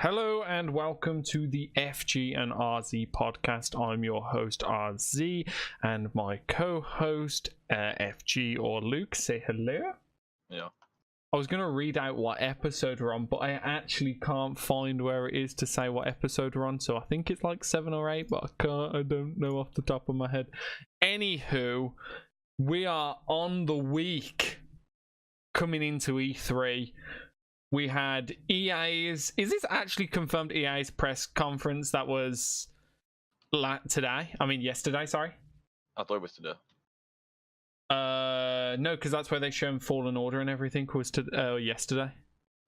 Hello and welcome to the FGandRZ Podcast. I'm your host RZ and my co-host FG or Luke. Say hello. Yeah. I was going to read out what episode we're on, but I actually can't find where it is to say what episode we're on, so I think it's like 7 or 8, but I don't know off the top of my head. Anywho, we are on the week coming into E3. We had EA's... Is this actually confirmed EA's press conference that was today? I mean, yesterday, sorry. I thought it was today. No, because that's where they shown Fallen Order and everything was yesterday.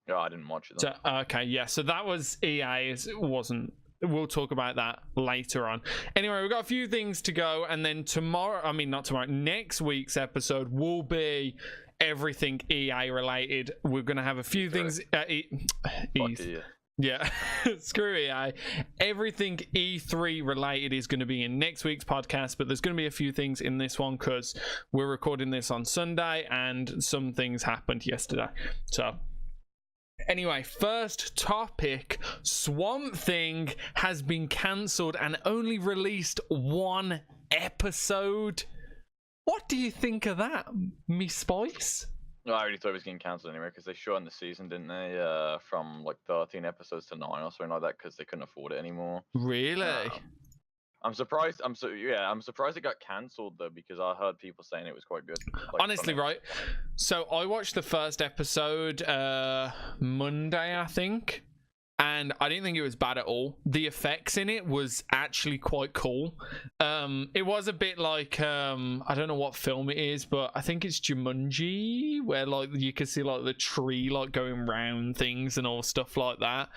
Yeah, I didn't watch it. So, okay, yeah, so that was EA's. It wasn't... We'll talk about that later on. Anyway, we've got a few things to go, and then next week's episode will be everything EA related. We're going to have a few things... Yeah, screw EA. Everything E3 related is going to be in next week's podcast, but there's going to be a few things in this one because we're recording this on Sunday and some things happened yesterday. So... Anyway, first topic, Swamp Thing has been cancelled and only released one episode. What do you think of that, me Spice? No, I already thought it was getting cancelled anyway because they shortened the season, didn't they? From like 13 episodes to 9 or something like that because they couldn't afford it anymore. Really? I'm surprised. I'm surprised it got cancelled though because I heard people saying it was quite good. Like, honestly, right? So I watched the first episode Monday, I think, and I didn't think it was bad at all. The effects in it was actually quite cool. It was a bit like I don't know what film it is, but I think it's Jumanji, where like you can see like the tree like going round things and all stuff like that.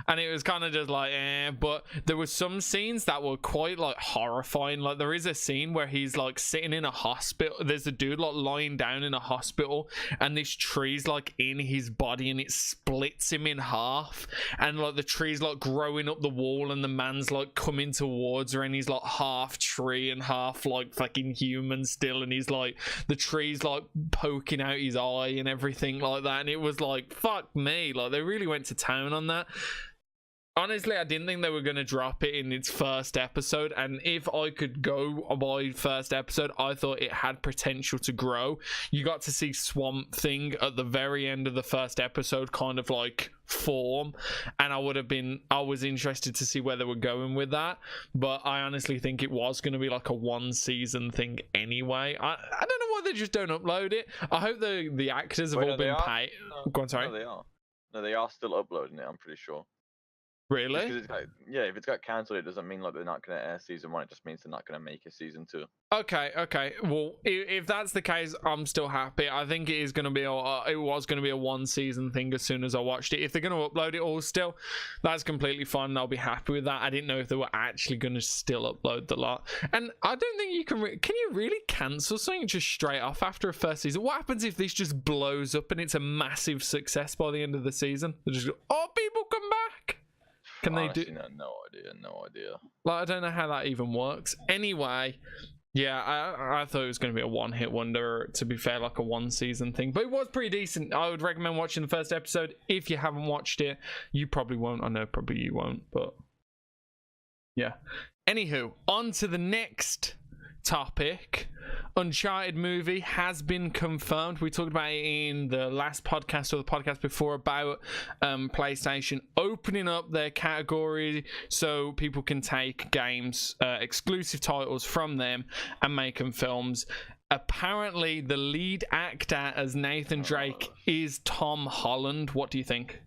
And it was kind of just like but there were some scenes that were quite like horrifying. Like there is a scene where he's like sitting in a hospital. There's a dude like lying down in a hospital, and this tree's like in his body, and it splits him in half. And like the tree's like growing up the wall, and the man's like coming towards her, and he's like half tree and half like fucking human still, and he's like the tree's like poking out his eye and everything like that. And it was like, fuck me, like they really went to town on that. Honestly, I didn't think they were going to drop it in its first episode, and if I could go by first episode, I thought it had potential to grow. You got to see Swamp Thing at the very end of the first episode kind of like form, and I was interested to see where they were going with that, but I honestly think it was going to be like a one season thing anyway. I don't know why they just don't upload it. I hope the actors have all been paid. Go on, sorry. No, they are still uploading it, I'm pretty sure. Really? If it's got cancelled, it doesn't mean like they're not going to air season 1. It just means they're not going to make a season 2. Okay. Well, if that's the case, I'm still happy. I think it was going to be a one season thing as soon as I watched it. If they're going to upload it all still, that's completely fine. I'll be happy with that. I didn't know if they were actually going to still upload the lot. And I don't think you can you really cancel something just straight off after a first season? What happens if this just blows up and it's a massive success by the end of the season? They just go, oh, people come back. Can Honestly, they do? No idea. Like, I don't know how that even works. Anyway, yeah, I thought it was going to be a one-hit wonder, to be fair, like a one-season thing. But it was pretty decent. I would recommend watching the first episode. If you haven't watched it, you probably won't. I know probably you won't, but yeah. Anywho, on to the next topic. Uncharted movie has been confirmed. We talked about it in the last podcast or the podcast before about PlayStation opening up their category so people can take games, exclusive titles from them and make them films. Apparently the lead actor as Nathan Drake is Tom Holland. What do you think?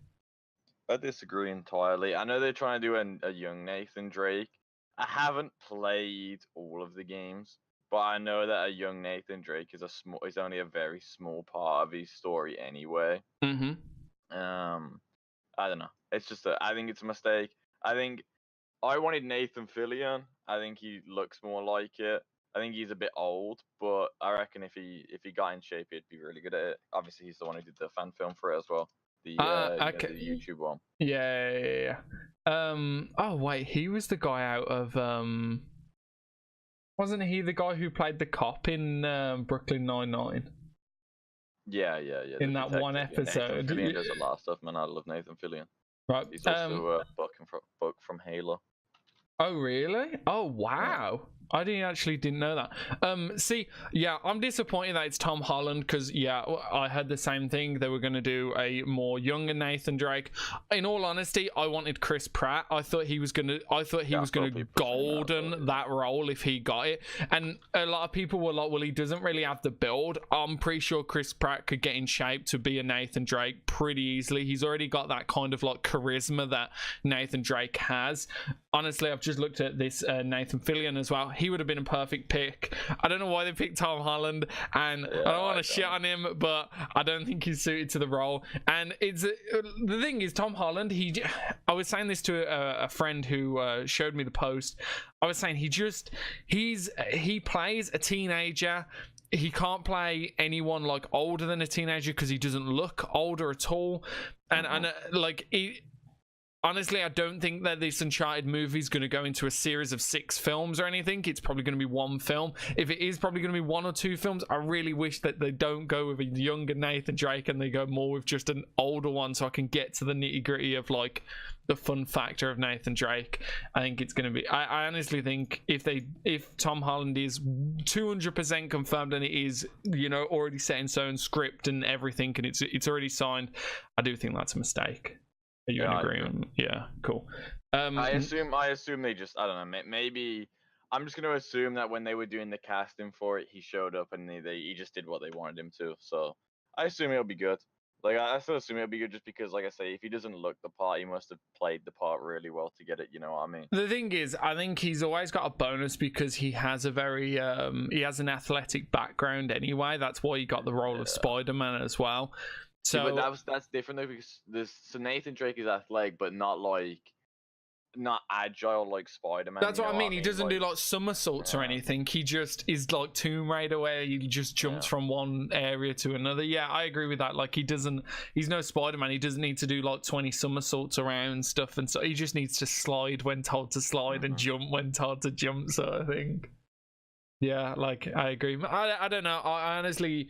I disagree entirely. I know they're trying to do a young Nathan Drake. I haven't played all of the games, but I know that a young Nathan Drake is only a very small part of his story anyway. Mm-hmm. I don't know. It's just I think it's a mistake. I think I wanted Nathan Fillion. I think he looks more like it. I think he's a bit old, but I reckon if he got in shape, he'd be really good at it. Obviously, he's the one who did the fan film for it as well. The the YouTube one. Yeah. Oh wait, he was the guy out of wasn't he the guy who played the cop in Brooklyn Nine-Nine? Yeah. In that one episode. Nathan Fillion does a lot of stuff, man. I love Nathan Fillion. Right. He's also a book from Halo. Oh really? Oh wow. I didn't know that. See, yeah, I'm disappointed that it's Tom Holland because yeah, I heard the same thing. They were going to do a more younger Nathan Drake. In all honesty, I wanted Chris Pratt. I thought he was gonna golden that role if he got it. And a lot of people were like, well, he doesn't really have the build. I'm pretty sure Chris Pratt could get in shape to be a Nathan Drake pretty easily. He's already got that kind of like charisma that Nathan Drake has. Honestly, I've just looked at this Nathan Fillion as well. He would have been a perfect pick. I don't know why they picked Tom Holland, and I don't want to shit on him, but I don't think he's suited to the role. And it's the thing is, Tom Holland. I was saying this to a friend who showed me the post. I was saying he plays a teenager. He can't play anyone like older than a teenager because he doesn't look older at all. And like honestly, I don't think that this Uncharted movie is going to go into a series of 6 films or anything. It's probably going to be 1 film. If it is probably going to be 1 or 2 films, I really wish that they don't go with a younger Nathan Drake and they go more with just an older one so I can get to the nitty gritty of like the fun factor of Nathan Drake. I think it's going to be, I honestly think if Tom Holland is 200% confirmed and it is, you know, already set in stone script and everything and it's already signed, I do think that's a mistake. Are you in agreement? Yeah, cool. I assume they just, I don't know, maybe I'm just going to assume that when they were doing the casting for it, he showed up and he just did what they wanted him to. So I assume it'll be good. Like, I still assume it'll be good just because, like I say, if he doesn't look the part, he must have played the part really well to get it, you know what I mean? The thing is, I think he's always got a bonus because he has a very, he has an athletic background anyway. That's why he got the role of Spider-Man as well. So yeah, but that's different though because so Nathan Drake is athletic, but not agile like Spider-Man. That's what I mean. He doesn't do like somersaults or anything. He just is like Tomb Raider where he just jumps from one area to another. Yeah, I agree with that. Like he's no Spider-Man. He doesn't need to do like 20 somersaults around stuff, and so he just needs to slide when told to slide and jump when told to jump, sort of thing. Yeah, like I agree. I don't know. I honestly,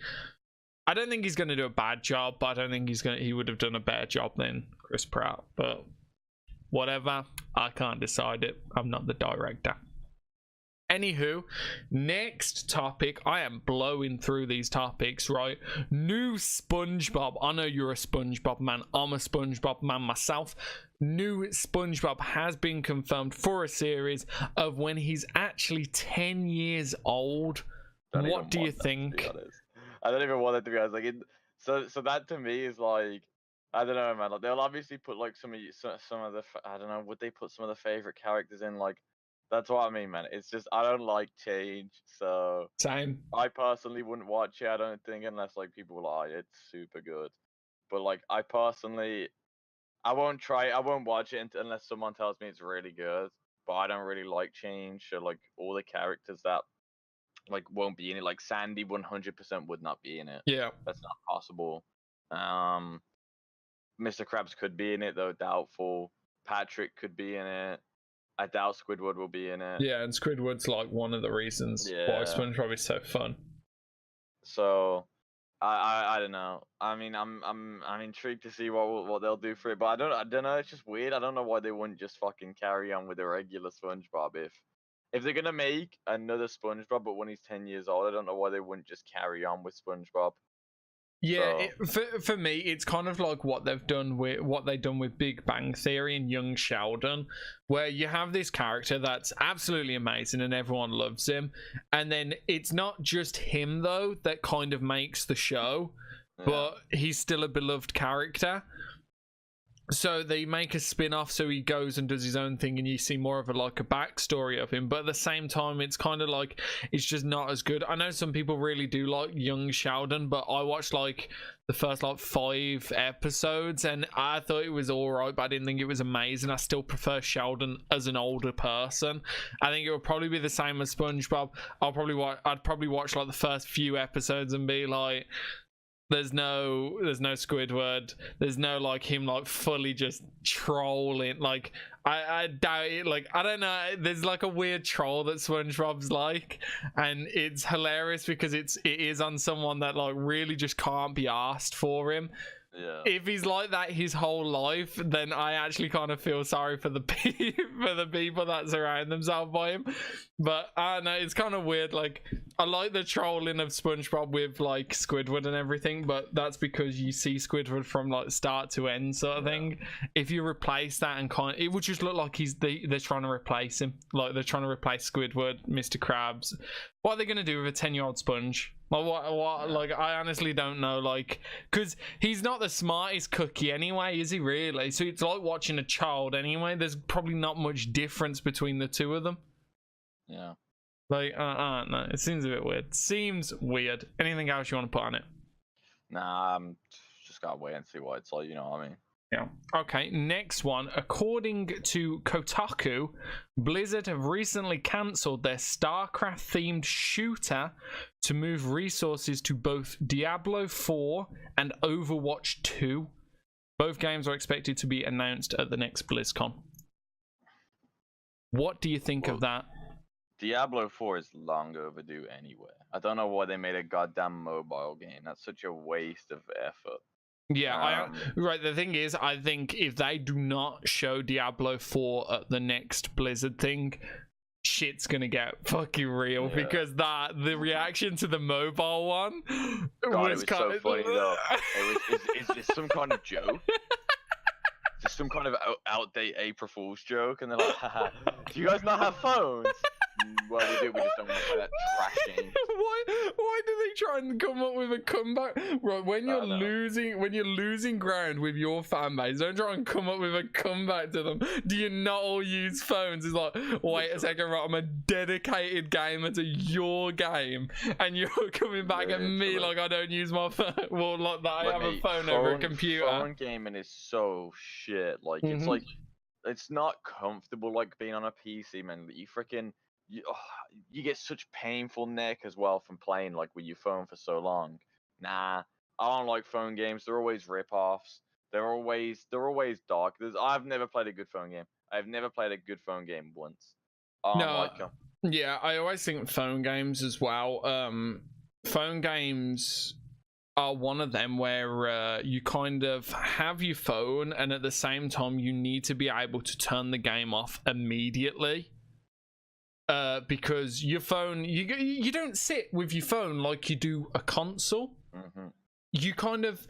I don't think he's going to do a bad job, but I don't think he would have done a better job than Chris Pratt. But whatever, I can't decide it. I'm not the director. Anywho, next topic. I am blowing through these topics, right? New SpongeBob. I know you're a SpongeBob man. I'm a SpongeBob man myself. New SpongeBob has been confirmed for a series of when he's actually 10 years old. What do you think? I don't even want it to be honest. Like, so that to me is like, I don't know, man. Like, they'll obviously put like some of the, I don't know, would they put some of the favorite characters in? Like, that's what I mean, man. It's just I don't like change, so same. I personally wouldn't watch it. I don't think unless like people are like, it's super good. But like, I personally, I won't try. I won't watch it unless someone tells me it's really good. But I don't really like change. So like all the characters that like won't be in it. Like Sandy 100% would not be in it. Yeah, that's not possible. Mr. Krabs could be in it though, doubtful. Patrick could be in it. I doubt Squidward will be in it. Yeah, and Squidward's like one of the reasons why SpongeBob is so fun. So I don't know. I mean, I'm intrigued to see what they'll do for it, but I don't know. It's just weird. I don't know why they wouldn't just fucking carry on with a regular SpongeBob if they're gonna make another SpongeBob, but when he's 10 years old, I don't know why they wouldn't just carry on with SpongeBob. Yeah, for me, it's kind of like what they've done with Big Bang Theory and Young Sheldon, where you have this character that's absolutely amazing and everyone loves him, and then it's not just him though that kind of makes the show, but he's still a beloved character. So they make a spin-off so he goes and does his own thing and you see more of a backstory of him, but at the same time it's kind of like it's just not as good. I know some people really do like Young Sheldon, but I watched like the first 5 episodes and I thought it was alright, but I didn't think it was amazing. I still prefer Sheldon as an older person. I think it would probably be the same as SpongeBob. I'd probably watch like the first few episodes and be like, There's no Squidward. There's no him fully just trolling. I doubt it. I don't know. There's a weird troll that SpongeBob's and it's hilarious because it is on someone that really just can't be asked for him. Yeah. If he's like that his whole life, then I actually kind of feel sorry for the for the people that surround themselves by him. But I don't know, it's kind of weird. Like, I like the trolling of SpongeBob with like Squidward and everything, but that's because you see Squidward from like start to end sort of thing. If you replace that and it would just look like they're trying to replace him. Like they're trying to replace Squidward, Mr. Krabs. What are they gonna do with a 10-year-old sponge? Like what? Like I honestly don't know. Like, because he's not the smartest cookie anyway, is he really? So it's like watching a child anyway. There's probably not much difference between the two of them. Yeah. Like, no, it seems a bit weird. Seems weird. Anything else you want to put on it? Nah, I'm just gotta wait and see what it's like. You know what I mean? Yeah. Okay, next one. According to Kotaku, Blizzard have recently cancelled their StarCraft-themed shooter to move resources to both Diablo 4 and Overwatch 2. Both games are expected to be announced at the next BlizzCon. What do you think of that? Diablo 4 is long overdue anyway. I don't know why they made a goddamn mobile game. That's such a waste of effort. Yeah, right. The thing is, I think if they do not show Diablo 4 at the next Blizzard thing, shit's gonna get fucking real because the reaction to the mobile one was kind so funny though. Is this some kind of joke? Is this some kind of outdated April Fool's joke? And they're like, haha, do you guys not have phones? Well, we do. We just don't want to play that trash game. Why do they try and come up with a comeback? Right, when you're losing ground with your fan base, don't try and come up with a comeback to them. Do you not all use phones? It's like, wait a second, right? I'm a dedicated gamer to your game, and you're coming back at me like I don't use my phone. Well, like that, I have a phone over a computer. Phone gaming is so shit. Like it's like it's not comfortable like being on a PC, man. You freaking. You get such painful neck as well from playing like with your phone for so long. Nah, I don't like phone games. They're always rip-offs. They're always dark. I've never played a good phone game. I've never played a good phone game once. I don't like them. Yeah, I always think phone games as well. Phone games are one of them where you kind of have your phone and at the same time you need to be able to turn the game off immediately. Because your phone, you don't sit with your phone like you do a console. You kind of,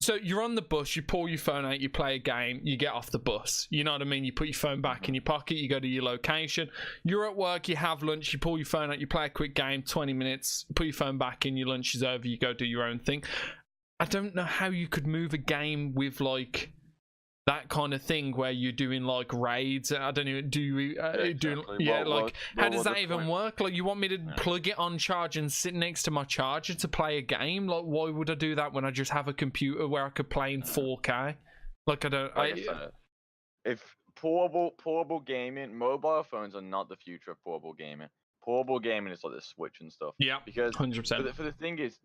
so you're on the bus, you pull your phone out, you play a game, you get off the bus. You know what I mean? You put your phone back in your pocket, you go to your location. You're at work, you have lunch, you pull your phone out, you play a quick game, 20 minutes, put your phone back in, your lunch is over, you go do your own thing. I don't know how you could move a game with like that kind of thing where you're doing like raids. I don't know. How does that even work? Like, you want me to plug it on charge and sit next to my charger to play a game? Like, why would I do that when I just have a computer where I could play in 4K? Like, I don't. If portable gaming, mobile phones are not the future of portable gaming. Portable gaming is like the Switch and stuff. Yeah, because 100%. For the thing is,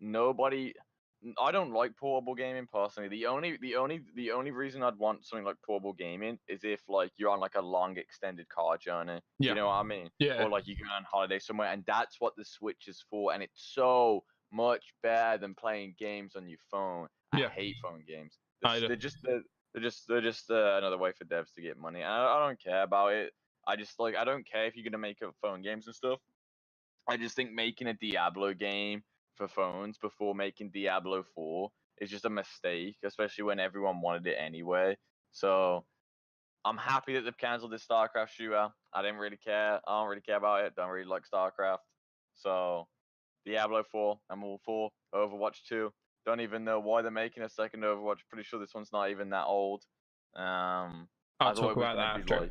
I don't like portable gaming personally. The only reason I'd want something like portable gaming is if like you're on like a long extended car journey. Yeah. You know what I mean? Yeah. Or like you go on holiday somewhere, and that's what the Switch is for. And it's so much better than playing games on your phone. I hate phone games. They're just another way for devs to get money. And I don't care about it. I don't care if you're gonna make up phone games and stuff. I just think making a Diablo game for phones before making Diablo 4 is just a mistake, especially when everyone wanted it anyway. So I'm happy that they've cancelled this StarCraft shooter. I didn't really care. I don't really care about it. Don't really like StarCraft. So Diablo 4, I'm all for. Overwatch 2. Don't even know why they're making a second Overwatch. Pretty sure this one's not even that old. I'll talk about that after.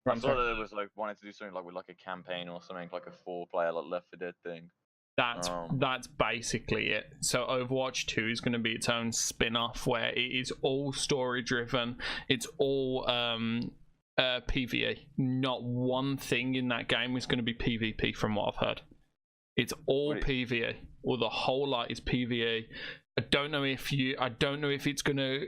I saw that it was like wanted to do something like with like a campaign or something, like a 4-player like Left 4 Dead thing. That's basically it. So Overwatch 2 is going to be its own spin-off where it is all story driven. It's all PvE. Not one thing in that game is going to be PvP from what I've heard. It's all PvE, or the whole lot is PvE. I don't know if it's gonna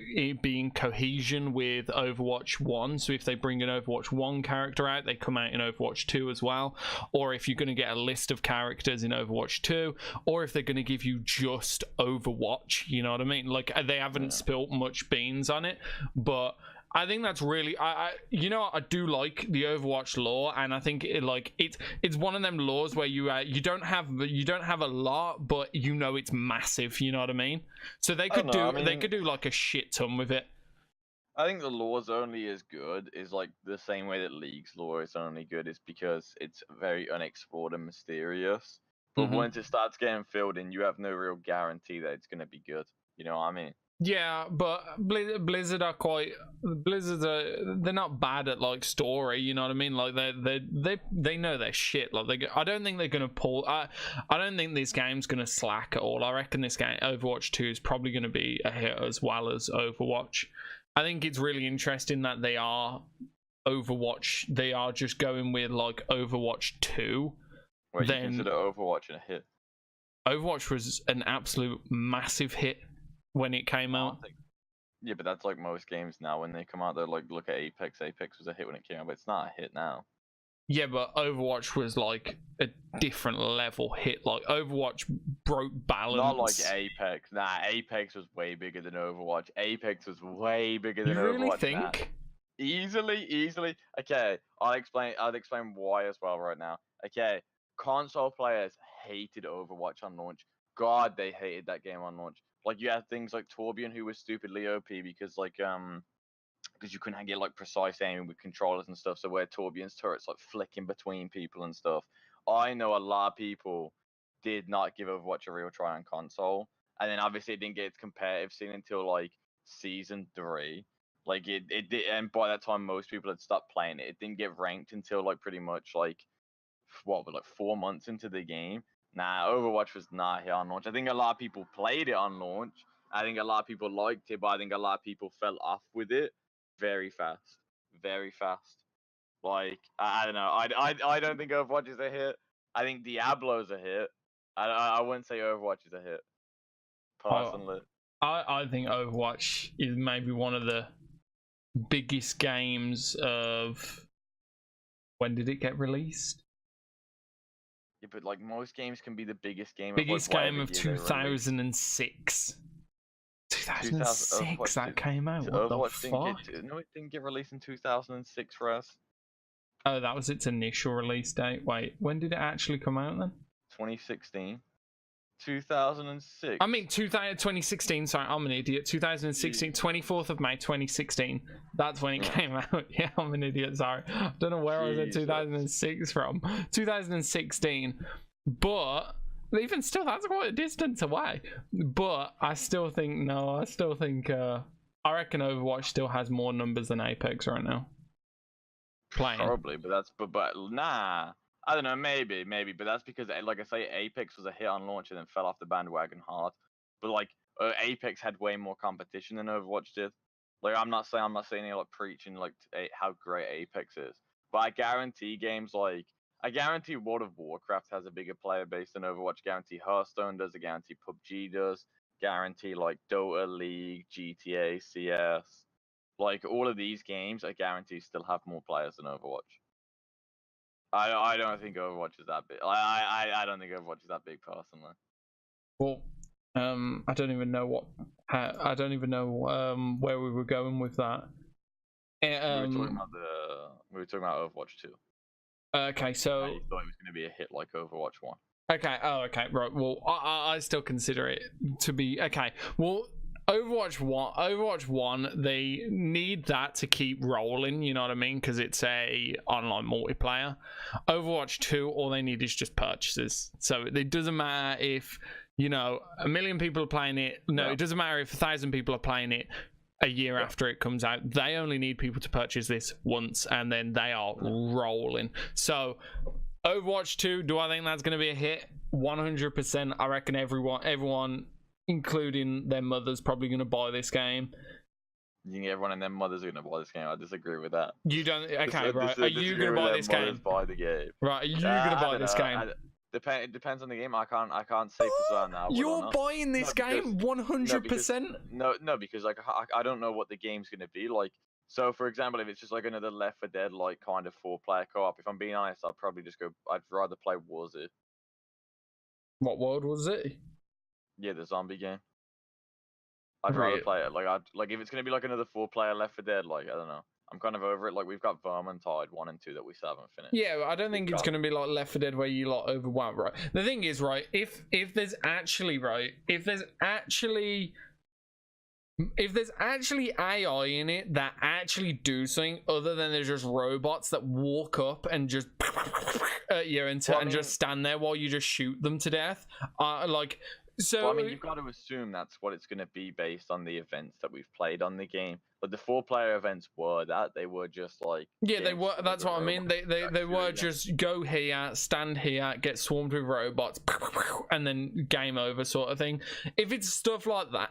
be in cohesion with Overwatch 1. So if they bring an Overwatch 1 character out, they come out in Overwatch 2 as well, or if you're gonna get a list of characters in Overwatch 2, or if they're gonna give you just Overwatch. You know what I mean? Like, they haven't spilt much beans on it, but I think that's really, I do like the Overwatch lore, and I think it's one of them lores where you don't have a lot, but it's massive. You know what I mean? So they could do like a shit ton with it. I think the lore's only as good is like the same way that League's lore is only good is because it's very unexplored and mysterious. But once it starts getting filled in, you have no real guarantee that it's gonna be good. You know what I mean? Yeah, but Blizzard are they're not bad at like story, you know what I mean? Like they know their shit. Like I don't think they're gonna pull. I don't think this game's gonna slack at all. I reckon this game, Overwatch 2, is probably gonna be a hit as well as Overwatch. I think it's really interesting that they are just going with like Overwatch 2. Wait, you consider Overwatch a hit? Overwatch was an absolute massive hit when it came out. Yeah, but that's like most games now. When they come out, they're like, look at Apex. Apex was a hit when it came out, but it's not a hit now. Yeah, but Overwatch was like a different level hit. Like Overwatch broke balance. Not like Apex. Nah, Apex was way bigger than Overwatch. Apex was way bigger than Overwatch. You really think? Easily. Okay, I'll explain why as well right now. Okay, console players hated Overwatch on launch. God, they hated that game on launch. Like, you had things like Torbjorn, who was stupidly OP because you couldn't get like precise aiming with controllers and stuff. So where Torbjorn's turrets like flicking between people and stuff. I know a lot of people did not give Overwatch a real try on console, and then obviously it didn't get its competitive scene until like season 3. Like it did, and by that time most people had stopped playing it. It didn't get ranked until like pretty much like 4 months into the game. Nah, Overwatch was not here on launch. I think a lot of people played it on launch. I think a lot of people liked it, but I think a lot of people fell off with it very fast. Like, I don't know. I don't think Overwatch is a hit. I think Diablo's a hit. I wouldn't say Overwatch is a hit, personally. I think Overwatch is maybe one of the biggest games of... When did it get released? Yeah, but like most games can be the biggest game. Biggest game of 2006. 2006 that came out. What the fuck? No, it didn't get released in 2006 for us. Oh, that was its initial release date. Wait, when did it actually come out then? 2016. 2006. I mean, 2016. Sorry, I'm an idiot. 2016, 24th of May, 2016. That's when it came out. Yeah, I'm an idiot. Sorry. I don't know where I was in 2006 from. 2016. But even still, that's quite a distance away. But I still think, I reckon Overwatch still has more numbers than Apex right now. Playing. Probably, but nah. I don't know, maybe, but that's because, like I say, Apex was a hit on launch and then fell off the bandwagon hard. But like, Apex had way more competition than Overwatch did. Like, I'm not saying it like preaching like how great Apex is, but I guarantee World of Warcraft has a bigger player base than Overwatch. Guarantee Hearthstone does. I guarantee PUBG does. Guarantee like Dota, League, GTA, CS, like all of these games, I guarantee still have more players than Overwatch. I don't think Overwatch is that big. I don't think Overwatch is that big personally. Well, I don't even know where we were going with that. We were talking about Overwatch 2. Okay, so you thought it was going to be a hit like Overwatch 1. Okay. Oh, okay. Right. Well, I still consider it to be okay. Well, Overwatch 1, they need that to keep rolling, you know what I mean? Because it's a online multiplayer. Overwatch 2, all they need is just purchases. So it doesn't matter if, a million people are playing it. No, it doesn't matter if 1,000 people are playing it a year after it comes out. They only need people to purchase this once, and then they are rolling. So Overwatch 2, do I think that's going to be a hit? 100%. I reckon everyone including their mothers, probably going to buy this game. You think everyone and their mothers are going to buy this game? I disagree with that. You don't? Okay, right. Are you going to buy this game? Buy the game. Right, are you going to buy this game? It depends on the game. I can't say for certain now. You're buying this game 100%. No, because like I don't know what the game's gonna be like. So for example, if it's just like another Left 4 Dead like kind of 4-player co-op, if I'm being honest, I'd probably just go. I'd rather play Warzy. What world was it? Yeah, the zombie game. I'd rather play it. Like if it's gonna be like another 4-player Left 4 Dead, like I don't know. I'm kind of over it. Like we've got Vermintide 1 and 2 that we still haven't finished. Yeah, I don't think it's going to be like Left 4 Dead where you like overwhelm, right? The thing is, right, if there's actually AI in it that actually do something other than there's just robots that walk up and just at you and just stand there while you just shoot them to death, So I mean, you've got to assume that's what it's going to be based on the events that we've played on the game. But the 4-player events were that they were just like they were. That's what I mean. They were just go here, stand here, get swarmed with robots, and then game over sort of thing. If it's stuff like that,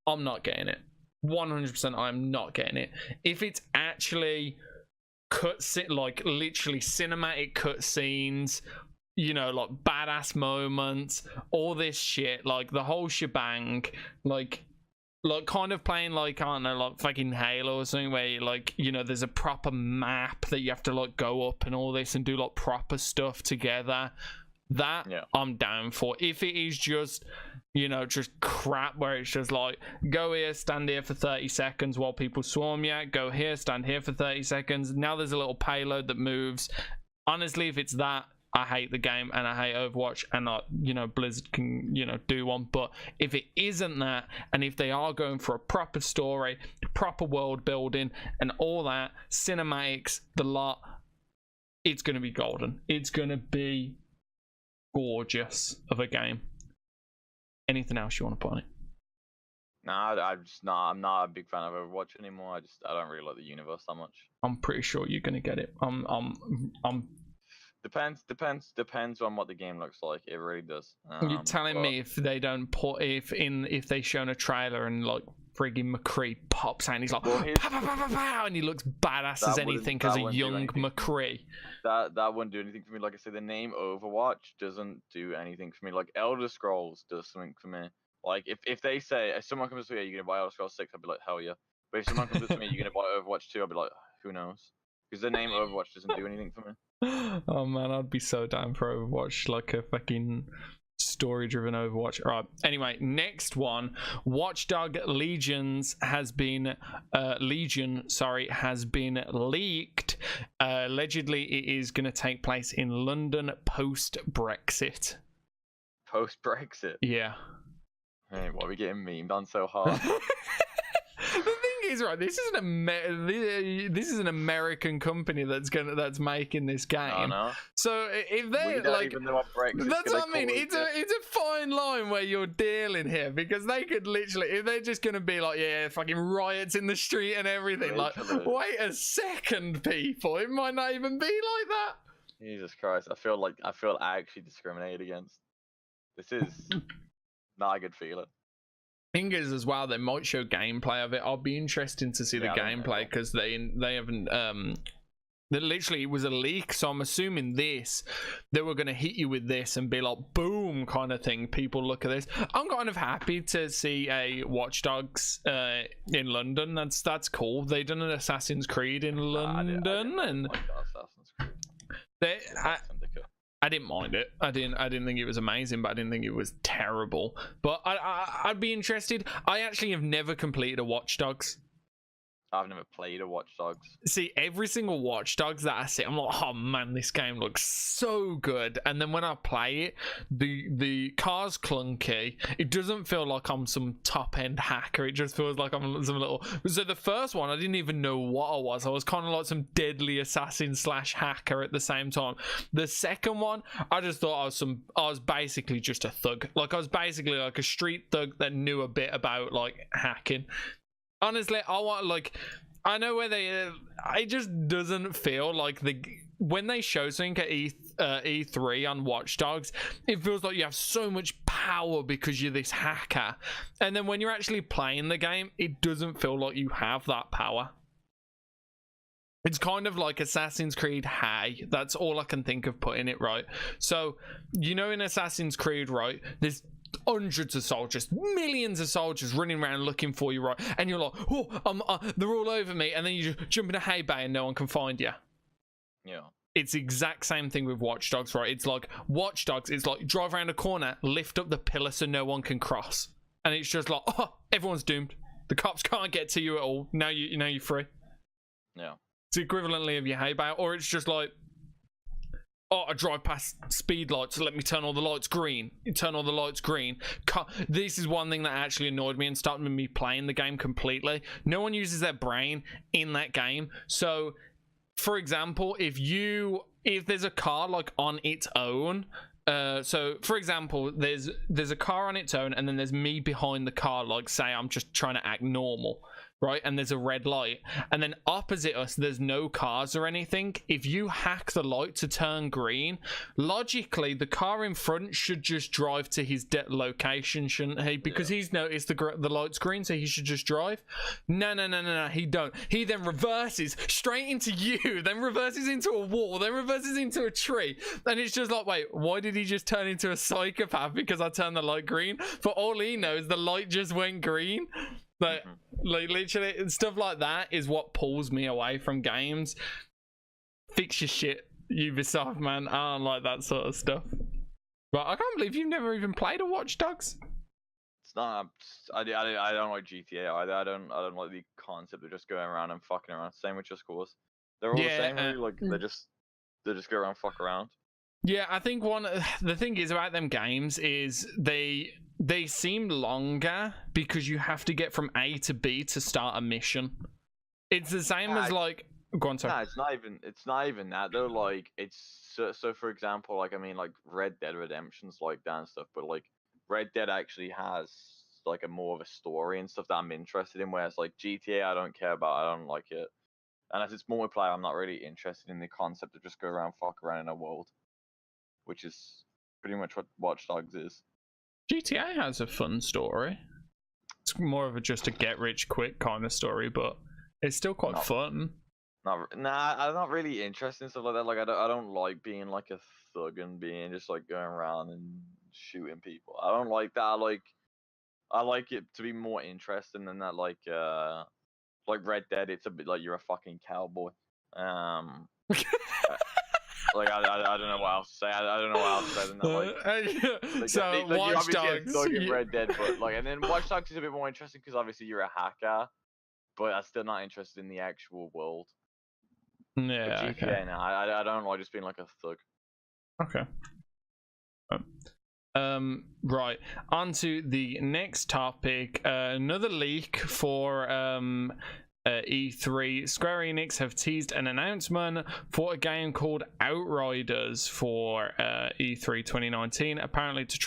I'm not getting it. 100%, I'm not getting it. If it's actually like literally cinematic cutscenes, you know, like badass moments, all this shit, like the whole shebang, like kind of playing like, I don't know, like fucking Halo or something where you, like, you know, there's a proper map that you have to like go up and all this and do like proper stuff together. I'm down for. If it is just, you know, just crap where it's just like go here, stand here for 30 seconds while people swarm you, go here, stand here for 30 seconds, now there's a little payload that moves. Honestly, if it's that, I hate the game and I hate Overwatch, and you know, Blizzard can, you know, do one. But if it isn't that, and if they are going for a proper story, proper world building and all that, cinematics, the lot, it's going to be golden. It's going to be gorgeous of a game. Anything else you want to put on it? I'm not a big fan of Overwatch anymore. I don't really like the universe that much. I'm pretty sure you're going to get it. I'm Depends on what the game looks like. It really does. You're telling me if they don't put if they shown a trailer and like frigging McCree pops out and he's like pow, pow, pow, pow, pow, and he looks badass as anything as a young McCree. That wouldn't do anything for me. Like I said, the name Overwatch doesn't do anything for me. Like Elder Scrolls does something for me. Like if they say, if someone comes to me, you're gonna buy Elder Scrolls 6, I'd be like, hell yeah. But if someone comes to me, you're gonna buy Overwatch 2, I'd be like, who knows? Because the name Overwatch doesn't do anything for me. Oh man, I'd be so down for Overwatch, like a fucking story-driven Overwatch. All right. Anyway, next one, Watchdog Legion has been leaked. Allegedly, it is going to take place in London post-Brexit. Post-Brexit? Yeah. Hey, what are we getting memed on so hard? The thing is, right, this is an American company that's making this game. I know. So if they like, that's what I mean. It's a fine line where you're dealing here, because they could literally, if they're just gonna be like, yeah, fucking riots in the street and everything. Literally. Like, wait a second, people, it might not even be like that. Jesus Christ, I feel actually discriminated against. This is not a good feeling. Thing is, as well, they might show gameplay of it. I'll be interested to see the gameplay, because they haven't literally, it was a leak, so I'm assuming they were going to hit you with this and be like boom kind of thing. People look at this. I'm kind of happy to see a Watch Dogs in London. That's cool. They done an Assassin's Creed in London. I didn't like Assassin's Creed. I didn't mind it. I didn't think it was amazing, but I didn't think it was terrible. But I'd be interested. I actually have never completed a Watch Dogs. I've never played a Watch Dogs. See, every single Watch Dogs that I see, I'm like, oh man, this game looks so good. And then when I play it, the car's clunky. It doesn't feel like I'm some top-end hacker. It just feels like I'm some little... So the first one, I didn't even know what I was. I was kind of like some deadly assassin / hacker at the same time. The second one, I just thought I was basically just a thug. Like, I was basically like a street thug that knew a bit about like hacking. Honestly, I know where it just doesn't feel like when they show something at E3 on Watch Dogs, it feels like you have so much power because you're this hacker. And then when you're actually playing the game, it doesn't feel like you have that power. It's kind of like Assassin's Creed Hay. That's all I can think of putting it, right? So, in Assassin's Creed, right, there's hundreds of soldiers, millions of soldiers running around looking for you, right? And you're like, they're all over me. And then you just jump in a hay bay and no one can find you. Yeah. It's the exact same thing with Watch Dogs, right? It's like Watch Dogs. It's like drive around a corner, lift up the pillar so no one can cross. And it's just like, everyone's doomed. The cops can't get to you at all. Now you're free. Yeah. It's equivalently of your hay bale, or it's just like, I drive past speed lights, so let me turn all the lights green. You turn all the lights green. This is one thing that actually annoyed me and started me playing the game completely. No one uses their brain in that game. So, for example, if there's a car like on its own, so for example, there's a car on its own, and then there's me behind the car, like say I'm just trying to act normal. Right, and there's a red light, and then opposite us there's no cars or anything. If you hack the light to turn green, logically the car in front should just drive to his location, shouldn't he? Because he's noticed the light's green, so he should just drive. No, he don't. He then reverses straight into you, then reverses into a wall, then reverses into a tree, and it's just like, wait, why did he just turn into a psychopath because I turned the light green? For all he knows, the light just went green. Like literally, stuff like that is what pulls me away from games. Fix your shit, Ubisoft, man. I don't like that sort of stuff. But I can't believe you've never even played a Watch Dogs. It's not. I don't like GTA either. I don't like the concept of just going around and fucking around. Same with Just Cause. They're all the same. Really. Like they just go around, fuck around. Yeah, I think the thing is about them games is they seem longer because you have to get from A to B to start a mission. It's the same as like, go on, sorry. No, it's not even that. They're like, it's so for example, like, I mean, like Red Dead Redemption's like that and stuff, but like Red Dead actually has like a more of a story and stuff that I'm interested in, whereas like GTA I don't care about. I don't like it. And as it's multiplayer, I'm not really interested in the concept of just go around, fuck around in a world, which is pretty much what Watch Dogs is. GTA has a fun story. It's more of just a get rich quick kind of story, but it's still quite fun. I'm not really interested in stuff like that. Like I don't like being like a thug and being just like going around and shooting people. I don't like that. I like it to be more interesting than that. Like Red Dead, it's a bit like you're a fucking cowboy. Like I don't know what else to say. I don't know what else to say than that. Like so Watch Dogs, Red Dead, but like, and then Watch Dogs is a bit more interesting because obviously you're a hacker, but I'm still not interested in the actual world. Yeah, but GTA, okay. I don't like just being like a thug. Okay. Right. On to the next topic. Another leak for E3. Square Enix have teased an announcement for a game called Outriders for E3 2019. Apparently, it's a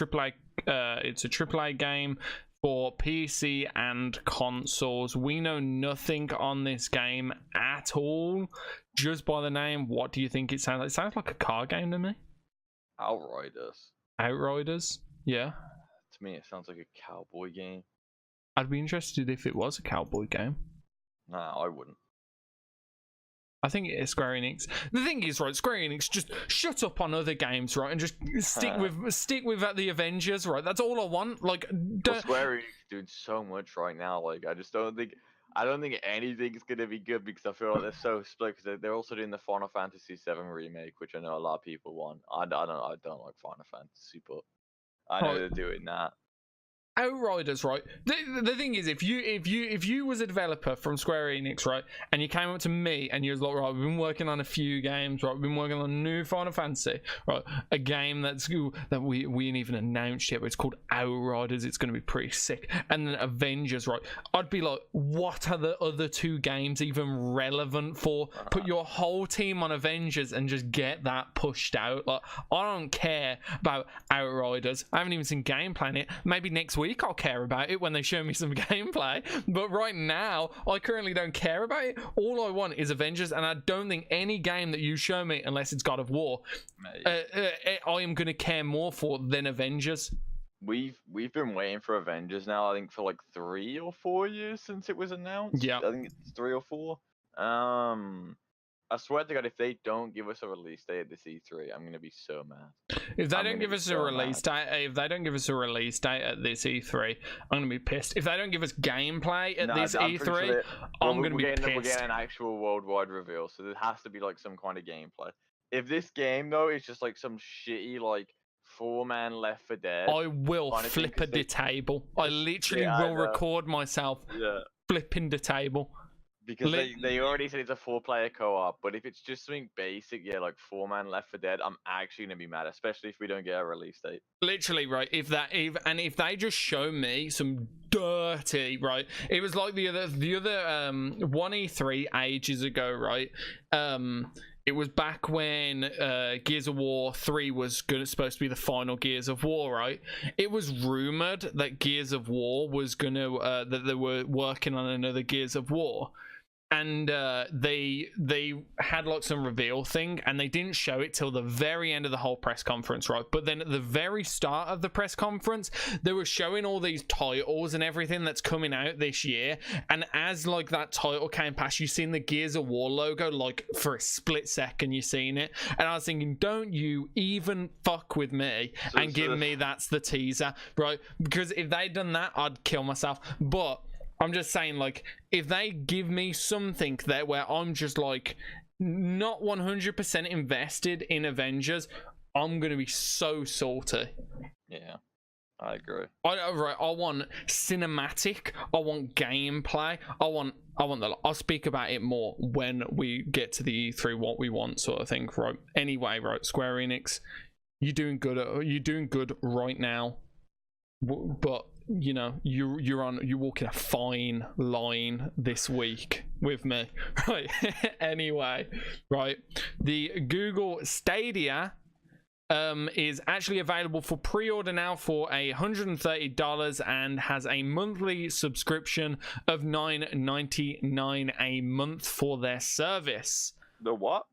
AAA game for PC and consoles. We know nothing on this game at all. Just by the name, what do you think it sounds like? It sounds like a car game to me. Outriders? Yeah. To me, it sounds like a cowboy game. I'd be interested if it was a cowboy game. Nah, I wouldn't. I think it is Square Enix. The thing is, right, Square Enix, just shut up on other games, right, and just stick with the Avengers, right? That's all I want. Like, Square Enix is doing so much right now. Like, I don't think anything's gonna be good because I feel like they're so split. Because they're also doing the Final Fantasy VII remake, which I know a lot of people want. I don't like Final Fantasy, but I know they're doing that. Outriders, right? The thing is, if you was a developer from Square Enix, right, and you came up to me and you was like, right, we've been working on a few games, right, we've been working on a new Final Fantasy, right, a game that we ain't even announced yet, but it's called Outriders, it's going to be pretty sick, and then Avengers, right, I'd be like, what are the other two games even relevant for? Put your whole team on Avengers and just get that pushed out. Like, I don't care about Outriders. I haven't even seen gameplay in it. Maybe next week I'll care about it when they show me some gameplay, but right now I currently don't care about it. All I want is Avengers, and I don't think any game that you show me, unless it's God of War, I am going to care more for than Avengers. We've been waiting for Avengers now, I think, for like 3 or 4 years since it was announced. Yeah, I think it's 3 or 4. I swear to God, if they don't give us a release date at this E3, I'm gonna be so mad. If they don't give us a release date, at this E3, I'm gonna be pissed. If they don't give us gameplay at this E3, I'm gonna be pissed. We're getting an actual worldwide reveal, so there has to be like some kind of gameplay. If this game though is just like some shitty like 4-man Left 4 Dead, I will flip the table. I literally will record myself flipping the table. Because they already said it's a 4-player co-op, but if it's just something basic, like 4-man Left 4 Dead, I'm actually gonna be mad, especially if we don't get a release date. Literally, right? If they just show me some dirty, right? It was like the other one E3 ages ago, right? It was back when Gears of War 3 was supposed to be the final Gears of War, right? It was rumored that Gears of War was gonna that they were working on another Gears of War. And they had like some reveal thing, and they didn't show it till the very end of the whole press conference, right? But then at the very start of the press conference, they were showing all these titles and everything that's coming out this year. And as like that title came past, you seen the Gears of War logo like for a split second. You seen it, and I was thinking, don't you even fuck with me and give me that's the teaser, right? Because if they'd done that, I'd kill myself. But I'm just saying, like, if they give me something there where I'm just like not 100% invested in Avengers, I'm gonna be so salty. Yeah, I agree. I want cinematic. I want gameplay. I want I'll speak about it more when we get to the E3, what we want, sort of thing, right? Anyway, right, Square Enix, you're doing good right now, but you know, you're walking a fine line this week with me, right? Anyway, right, the Google Stadia is actually available for pre-order now for $130 and has a monthly subscription of $9.99 a month for their service. The what?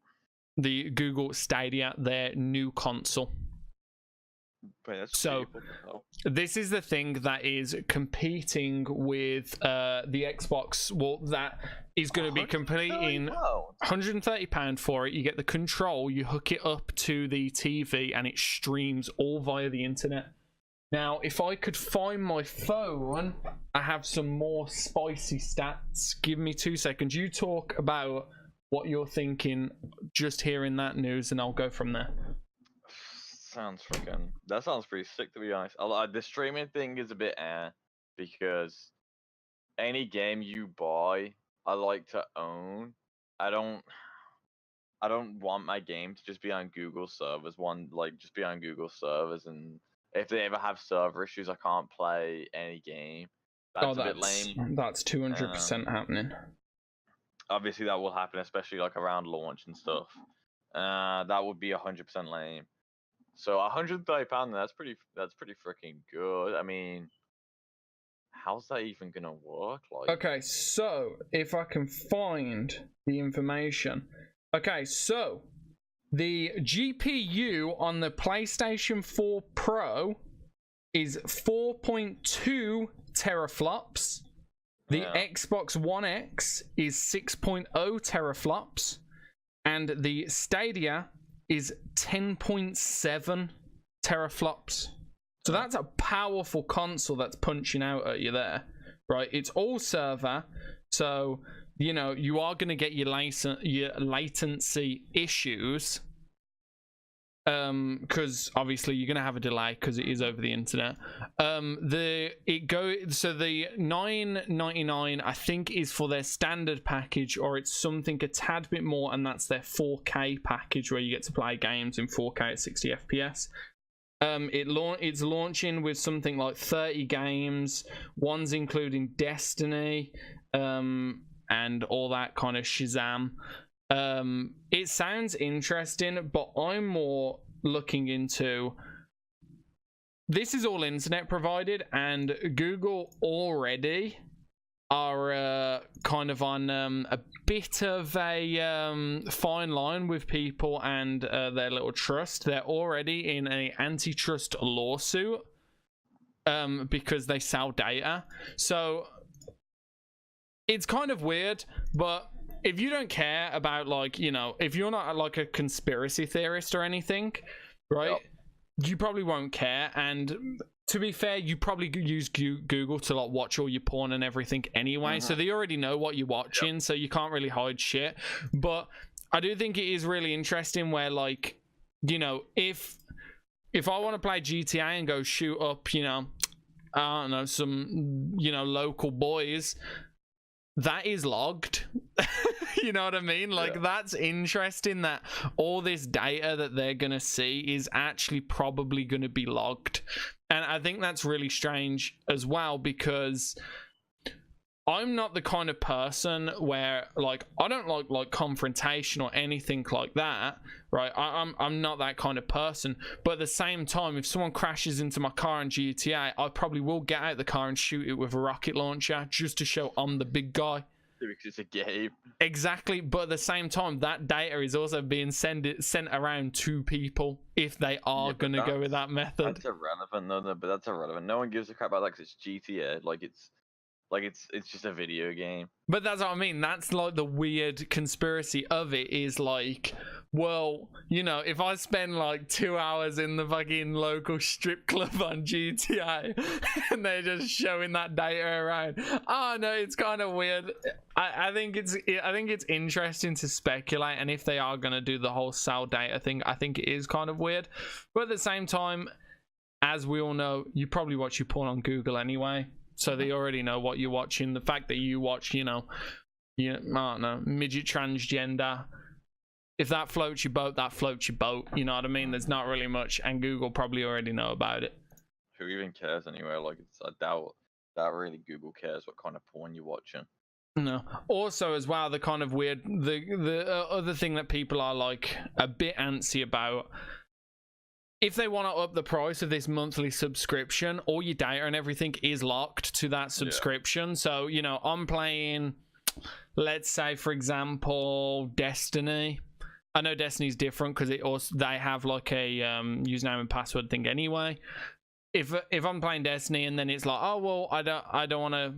The Google Stadia, their new console. So this is the thing that is competing with the Xbox. Well, that is going to be completing £130 for it. You get the control, you hook it up to the TV, and it streams all via the internet. Now, if I could find my phone, I have some more spicy stats. Give me 2 seconds. You talk about what you're thinking just hearing that news, and I'll go from there. That sounds pretty sick, to be honest. The streaming thing is a bit because any game you buy, I like to own. I don't want my game to just be on Google servers. Just be on Google servers, and if they ever have server issues, I can't play any game. That's a bit lame. That's 200% happening. Obviously, that will happen, especially like around launch and stuff. That would be 100% lame. So £130, that's pretty freaking good. I mean, how's that even gonna work? Like, okay, so if I can find the information. Okay, so the GPU on the PlayStation 4 Pro is 4.2 teraflops. The Xbox One X is 6.0 teraflops, and the Stadia is 10.7 teraflops. So that's a powerful console that's punching out at you there, right? It's all server, so you know you are going to get your latency issues, because obviously you're going to have a delay because it is over the internet. The $9.99 I think is for their standard package, or it's something a tad bit more, and that's their 4K package where you get to play games in 4K at 60 FPS. It's launching with something like 30 games, ones including Destiny, and all that kind of shazam. It sounds interesting, but I'm more looking into, this is all internet provided, and Google already are kind of on a bit of a fine line with people and their little trust. They're already in an antitrust lawsuit because they sell data. So it's kind of weird, but if you don't care about, like, you know, if you're not like a conspiracy theorist or anything, right? Yep. You probably won't care. And to be fair, you probably use Google to like watch all your porn and everything anyway, so they already know what you're watching, so you can't really hide shit. But I do think it is really interesting where, like, you know, if I want to play GTA and go shoot up, you know, I don't know, some, you know, local boys, that is logged. You know what I mean? Like, that's interesting that all this data that they're gonna see is actually probably gonna be logged. And I think that's really strange as well, because I'm not the kind of person where, like, I don't like confrontation or anything like that, right? I'm not that kind of person. But at the same time, if someone crashes into my car in GTA, I probably will get out the car and shoot it with a rocket launcher just to show I'm the big guy. Because it's a game. Exactly, but at the same time, that data is also being sent around to people if they are gonna go with that method. That's irrelevant, no, but that's irrelevant. No one gives a crap about that because it's GTA. It's just a video game. But that's what I mean. That's like the weird conspiracy of it, is like, well, you know, if I spend like 2 hours in the fucking local strip club on GTA and they're just showing that data around, oh no, it's kind of weird. I think it's interesting to speculate, and if they are gonna do the whole sell data thing, I think it is kind of weird. But at the same time, as we all know, you probably watch your porn on Google anyway. So they already know what you're watching. The fact that you watch, you know, I don't know, midget transgender, if that floats your boat, that floats your boat. You know what I mean? There's not really much, and Google probably already know about it. Who even cares anyway? Like, I doubt really Google cares what kind of porn you're watching. No. Also, as well, the kind of weird, the other thing that people are like a bit antsy about, if they want to up the price of this monthly subscription, all your data and everything is locked to that subscription. Yeah. So, you know, I'm playing, let's say, for example, Destiny. I know Destiny's different because they have like a username and password thing anyway. If I'm playing Destiny and then it's like, oh well, I don't want to,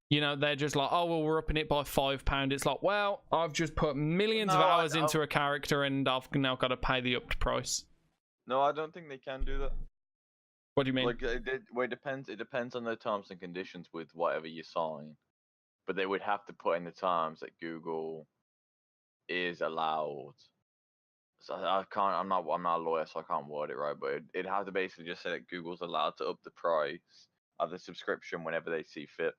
you know, they're just like, oh well, we're upping it by £5. It's like, well, I've just put millions of hours into a character and I've now got to pay the upped price. No, I don't think they can do that. What do you mean? Like, it depends. It depends on the terms and conditions with whatever you sign. But they would have to put in the terms that Google is allowed. So I can't. I'm not a lawyer, so I can't word it right. But it'd have to basically just say that Google's allowed to up the price of the subscription whenever they see fit,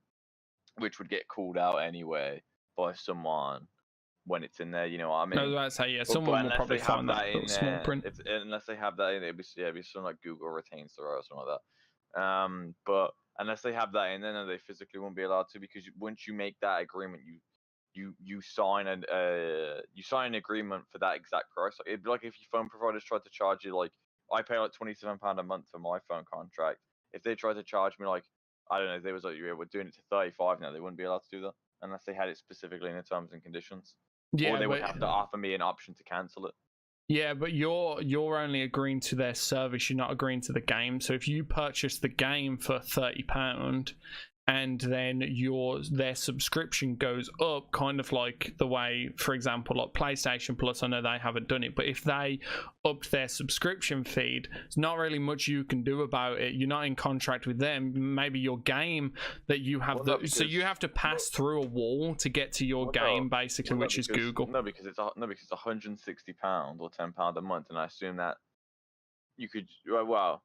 which would get called out anyway by someone when it's in there, you know what I mean? I was about to say, yeah, someone will probably find that in small print. Unless they have that in, it'd be something like Google retains the right or something like that. But unless they have that in there, no, they physically won't be allowed to, because once you make that agreement, you sign an agreement for that exact price. It'd be like if your phone providers tried to charge you, like, I pay like £27 a month for my phone contract. If they tried to charge me, like, I don't know, if they was like, yeah, we're doing it to 35 now, they wouldn't be allowed to do that unless they had it specifically in the terms and conditions. Yeah, or they would have to offer me an option to cancel it. Yeah, but you're only agreeing to their service. You're not agreeing to the game. So if you purchase the game for £30 and then their subscription goes up, kind of like the way, for example, like PlayStation Plus, I know they haven't done it, but if they upped their subscription feed, there's not really much you can do about it. You're not in contract with them. Maybe your game that you have, so you have to pass through a wall to get to your game, basically, which is Google. No, because it's £160 or £10 a month, and I assume that you could, well.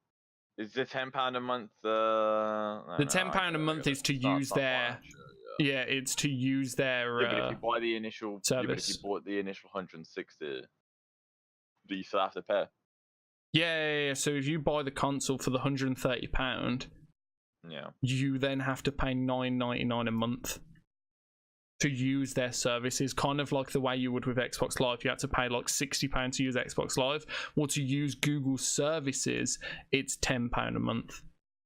Is the £10 a month? The £10 a month is to use their. Yeah, it's to use their. But if you buy the initial service, if you bought the initial 160, do you still have to pay? Yeah. So if you buy the console for the £130, you then have to pay $9.99 a month to use their services, kind of like the way you would with Xbox Live. You had to pay like £60 to use Xbox Live. Well, to use Google's services, it's £10 a month.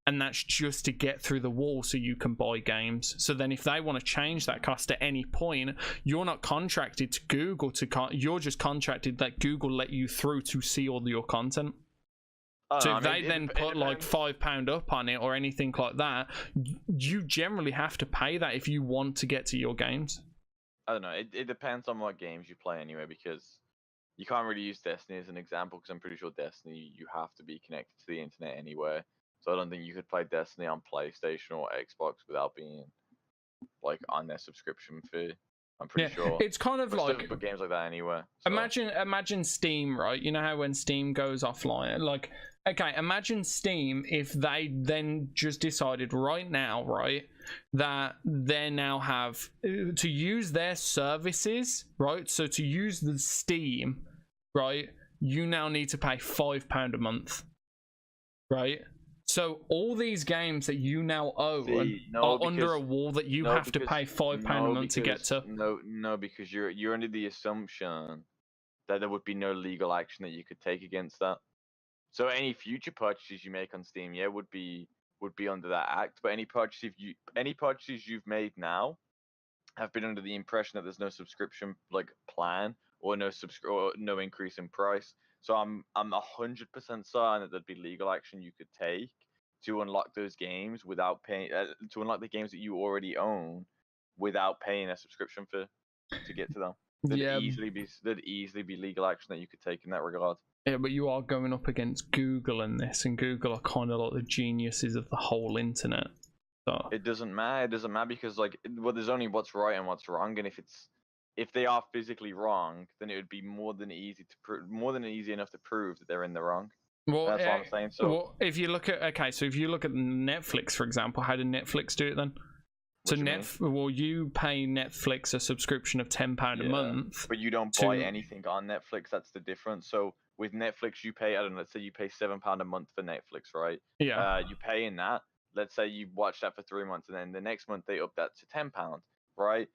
And that's just to get through the wall so you can buy games. So then if they want to change that cost at any point, you're not contracted to Google you're just contracted that Google let you through to see all your content. So if they then put like £5 up on it or anything like that, you generally have to pay that if you want to get to your games. I don't know. It depends on what games you play anyway, because you can't really use Destiny as an example, because I'm pretty sure Destiny you have to be connected to the internet anyway. So I don't think you could play Destiny on PlayStation or Xbox without being like on their subscription fee. I'm pretty sure. It's kind of like but games like that anyway. So. Imagine Steam, right? You know how when Steam goes offline, like, okay, imagine Steam if they then just decided right now, right, that they now have to use their services, right? So to use the Steam, right, you now need to pay £5 a month, right? So all these games that you now own are under a wall that you have to pay £5 a month to get to. No, because you're under the assumption that there would be no legal action that you could take against that. So any future purchases you make on Steam, would be under that act. But any purchases you've made now have been under the impression that there's no subscription like plan or no increase in price. So I'm 100% certain that there'd be legal action you could take to unlock those games without paying to unlock the games that you already own without paying a subscription fee to get to them. There'd easily be legal action that you could take in that regard. Yeah, but you are going up against Google in this, and Google are kind of like the geniuses of the whole internet. So it doesn't matter. It doesn't matter because there's only what's right and what's wrong, and if they are physically wrong, then it would be more than easy enough to prove that they're in the wrong. Well, that's what I'm saying. So if you look at Netflix, for example, how did Netflix do it then? So you pay Netflix a subscription of £10 a month, but you don't buy anything on Netflix. That's the difference. So with Netflix, you pay let's say you pay £7 a month for Netflix, right? Yeah. You pay in that. Let's say you watch that for 3 months, and then the next month they up that to £10, right?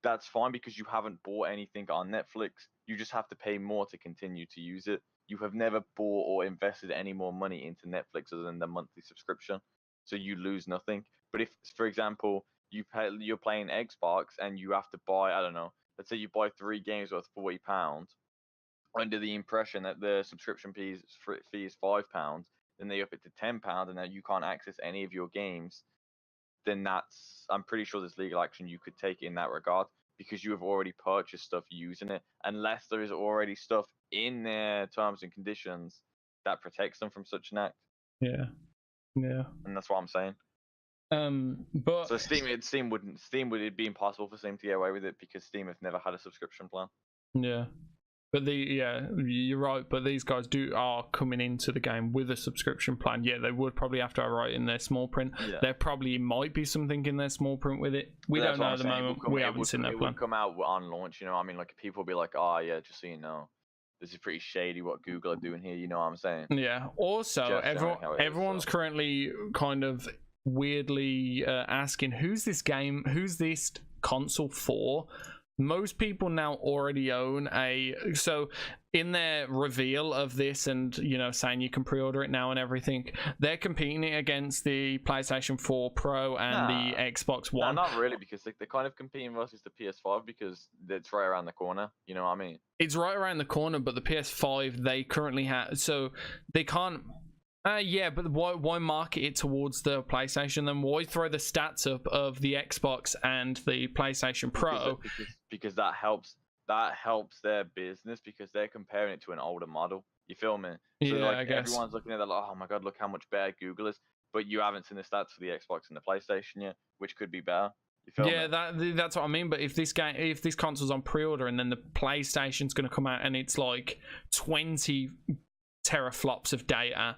That's fine because you haven't bought anything on Netflix. You just have to pay more to continue to use it. You have never bought or invested any more money into Netflix other than the monthly subscription, so you lose nothing. But if, for example, you're playing Xbox and you have to buy, I don't know, let's say you buy 3 games worth £40, under the impression that the subscription fee is £5, then they up it to £10, and now you can't access any of your games, then I'm pretty sure there's legal action you could take in that regard because you have already purchased stuff using it, unless there is already stuff in their terms and conditions that protects them from such an act. Yeah. And that's what I'm saying. But so it'd be impossible for Steam to get away with it because Steam have never had a subscription plan. Yeah. But you're right. But these guys are coming into the game with a subscription plan. Yeah, they would probably have to write in their small print. Yeah. There probably might be something in their small print with it. We don't know at the moment. We haven't seen that plan. It would come out on launch. You know, I mean, like people will be like, "Oh yeah, just so you know, this is pretty shady what Google are doing here." You know what I'm saying? Yeah. Also, everyone's currently kind of weirdly asking, "Who's this console for?" Most people now already own so in their reveal of this and saying you can pre-order it now and everything, they're competing against the PlayStation 4 Pro and the Xbox One. Not really, because they're kind of competing versus the PS5 because it's right around the corner. You know what I mean? It's right around the corner, but the PS5 they currently have, so they can't. But why market it towards the PlayStation then? Why throw the stats up of the Xbox and the PlayStation Pro? Because that helps their business because they're comparing it to an older model. You feel me? So I guess everyone's looking at that like, oh my god, look how much better Google is. But you haven't seen the stats for the Xbox and the PlayStation yet, which could be better. You feel me? That's what I mean. But if this console's on pre-order and then the PlayStation's going to come out and it's like 20 teraflops of data,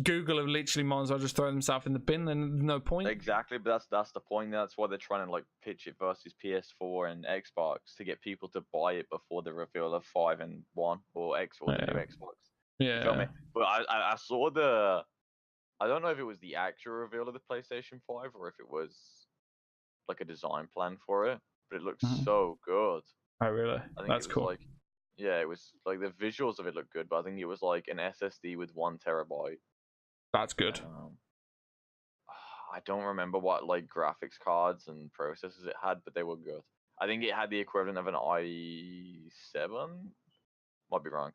Google have literally might as well just throw themselves in the bin. Then no point. Exactly, but that's the point. That's why they're trying to like pitch it versus PS4 and Xbox to get people to buy it before the reveal of 5 and 1 or the new Xbox. Yeah. You feel me? But I saw I don't know if it was the actual reveal of the PlayStation 5 or if it was like a design plan for it, but it looks so good. Oh really? That's cool. Yeah, it was like the visuals of it looked good, but I think it was like an SSD with 1 terabyte. That's good. I don't remember what like graphics cards and processors it had, but they were good. I think it had the equivalent of an i7. Might be wrong.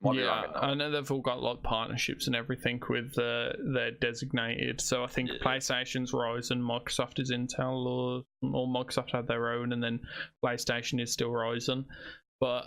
Might be wrong Yeah, in that I one. know they've all got like partnerships and everything with their designated. So I think Yeah. PlayStation's Ryzen, Microsoft is Intel, or Microsoft have their own, and then PlayStation is still Ryzen. But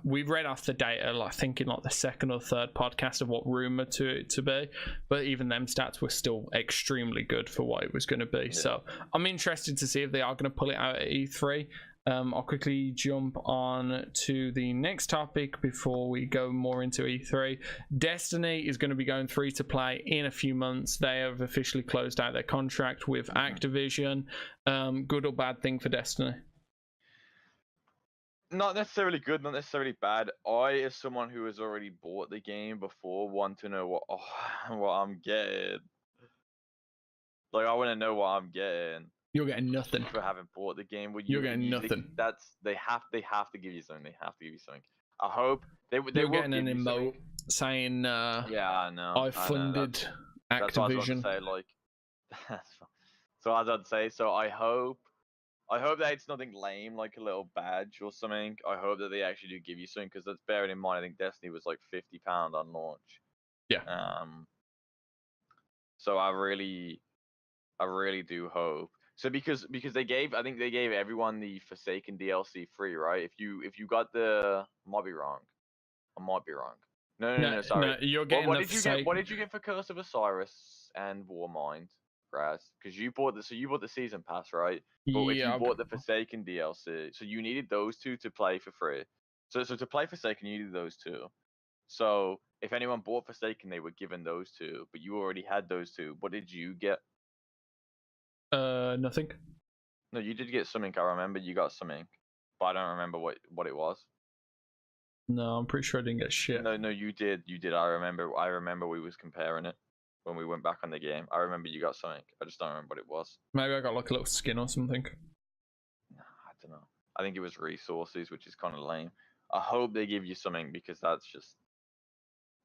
we read off the data, like, I think in like the second or third podcast of what rumored to be, but even them stats were still extremely good for what it was going to be. Yeah. So I'm interested to see if they are going to pull it out at E3. I'll quickly jump on to the next topic before we go more into E3. Destiny is going to be going free to play in a few months. They have officially closed out their contract with Activision. Good or bad thing for Destiny? Not necessarily good, not necessarily bad. I, as someone who has already bought the game before, want to know what I'm getting. Like, I want to know what I'm getting You're getting nothing. for having bought the game. Well, You're getting nothing. They have to give you something. They have to give you something. I hope they You're will getting give an you something. emote saying, Yeah, I know. I funded That's what I was Activision. about to say. Like, so as I'd say, so I hope that it's nothing lame, like a little badge or something. I hope that they actually do give you something, because that's bearing in mind, I think Destiny was like £50 on launch. Yeah. So I really do hope. So because I think they gave everyone the Forsaken DLC free, right? If you got the, I might be wrong. No, sorry. No, you're getting What the did you get? What did you get for Curse of Osiris and Warmind, Graz? Because you bought the season pass, right? But if you bought the Forsaken DLC, so you needed those two to play for free. So to play Forsaken, you needed those two. So if anyone bought Forsaken, they were given those two, but you already had those two. What did you get? Nothing. No, you did get something. I remember you got something, but I don't remember what it was. No, I'm pretty sure I didn't get shit. No, you did. I remember we was comparing it when we went back on the game. I remember you got something. I just don't remember what it was. Maybe I got like a little skin or something. I don't know. I think it was resources, which is kind of lame. I hope they give you something, because that's just.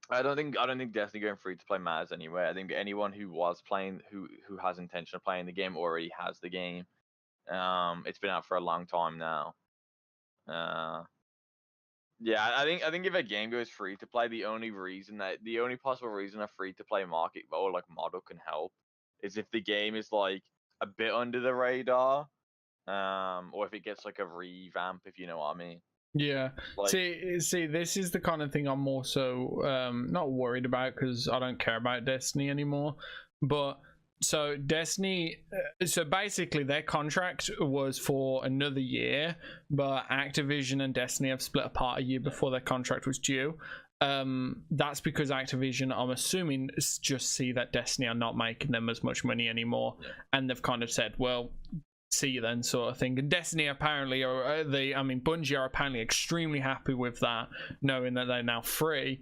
I don't think Destiny going free to play matters anyway. I think anyone who was playing, who has intention of playing the game, already has the game. It's been out for a long time now. Yeah, I think if a game goes free to play, the only possible reason a free to play market or like model can help is if the game is like a bit under the radar, or if it gets like a revamp, if you know what I mean. Yeah. Like, see, this is the kind of thing I'm more so not worried about, because I don't care about Destiny anymore. But so Destiny, so basically their contract was for another year, but Activision and Destiny have split apart a year before their contract was due. That's because Activision, I'm assuming, just see that Destiny are not making them as much money anymore, and they've kind of said, well, see you then, sort of thing. And Destiny apparently Bungie are apparently extremely happy with that, knowing that they're now free.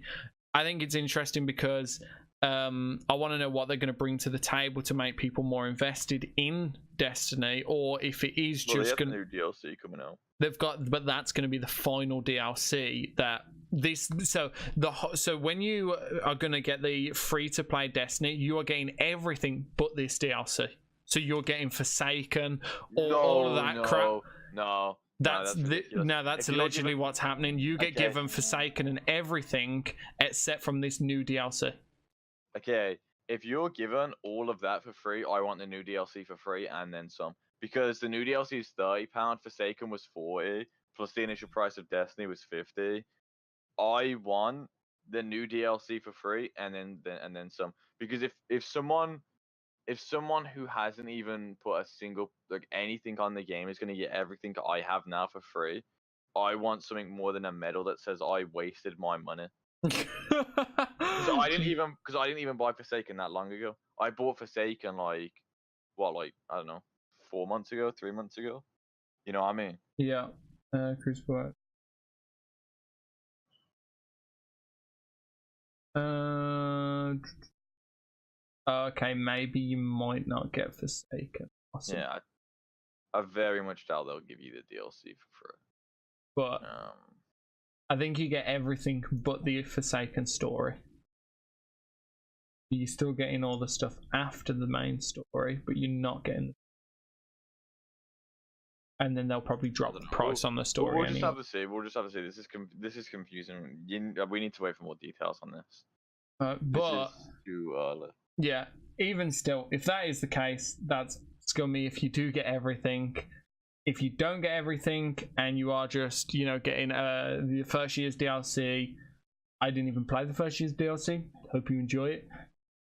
I think it's interesting because I want to know what they're going to bring to the table to make people more invested in Destiny, or if it is just going to new DLC coming out. But that's going to be the final DLC that this. So when you are going to get the free to play Destiny, you are getting everything but this DLC. So you're getting Forsaken, all of that crap. No. That's allegedly what's happening. You get given Forsaken and everything except from this new DLC. Okay, if you're given all of that for free, I want the new DLC for free and then some. Because the new DLC is £30, Forsaken was £40, plus the initial price of Destiny was £50. I want the new DLC for free and then some. Because if someone who hasn't even put a single anything on the game is going to get everything I have now for free, I want something more than a medal that says I wasted my money. Because I didn't even buy Forsaken that long ago. I bought Forsaken I don't know, 4 months ago, 3 months ago. You know what I mean? Yeah. Crucible. Okay, maybe you might not get Forsaken. Awesome. Yeah, I very much doubt they'll give you the DLC for free. But I think you get everything but the Forsaken story. You're still getting all the stuff after the main story, but you're not getting. and then they'll probably drop the price on the story. We'll just have to see. We'll just have to see. This is confusing. We need to wait for more details on this. But this is too early. Yeah, even still, if that is the case, that's scummy. If you do get everything, if you don't get everything, and you are just getting the first year's DLC. I didn't even play the first year's DLC. Hope you enjoy it.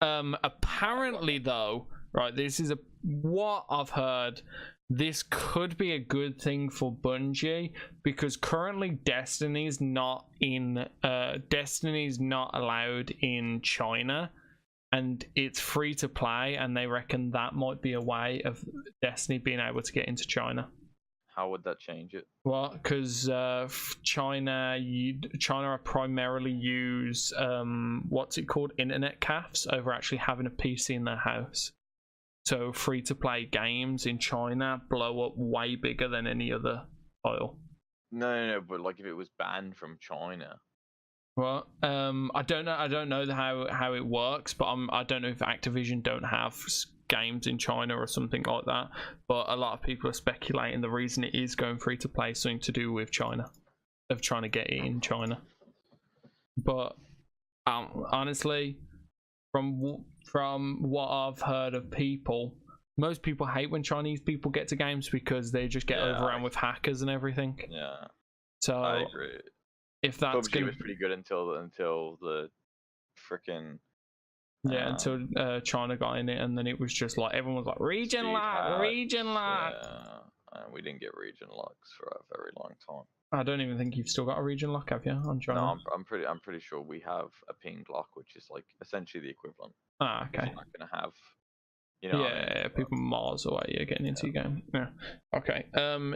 Apparently though, right, this is what I've heard. This could be a good thing for Bungie because currently Destiny's not allowed in China, and it's free to play, and they reckon that might be a way of Destiny being able to get into China. How would that change it? Well, because China primarily use what's it called, internet cafes over actually having a PC in their house. So free to play games in China blow up way bigger than any other title. No, but like if it was banned from China. Well, I don't know how it works, but I don't know if Activision don't have games in China or something like that. But a lot of people are speculating the reason it is going free to play something to do with China, of trying to get it in China. But honestly, from what I've heard of people, most people hate when Chinese people get to games because they just get overrun with hackers and everything. Yeah. So I agree. If that's PUBG was pretty good until the freaking until China got in it, and then it was just like everyone was like region lock. Yeah, we didn't get region locks for a very long time. I don't even think you've still got a region lock, have you? On China? No, I'm pretty sure we have a ping lock, which is like essentially the equivalent. Ah, okay. You're not gonna have, people miles away getting into your game. Yeah. Okay.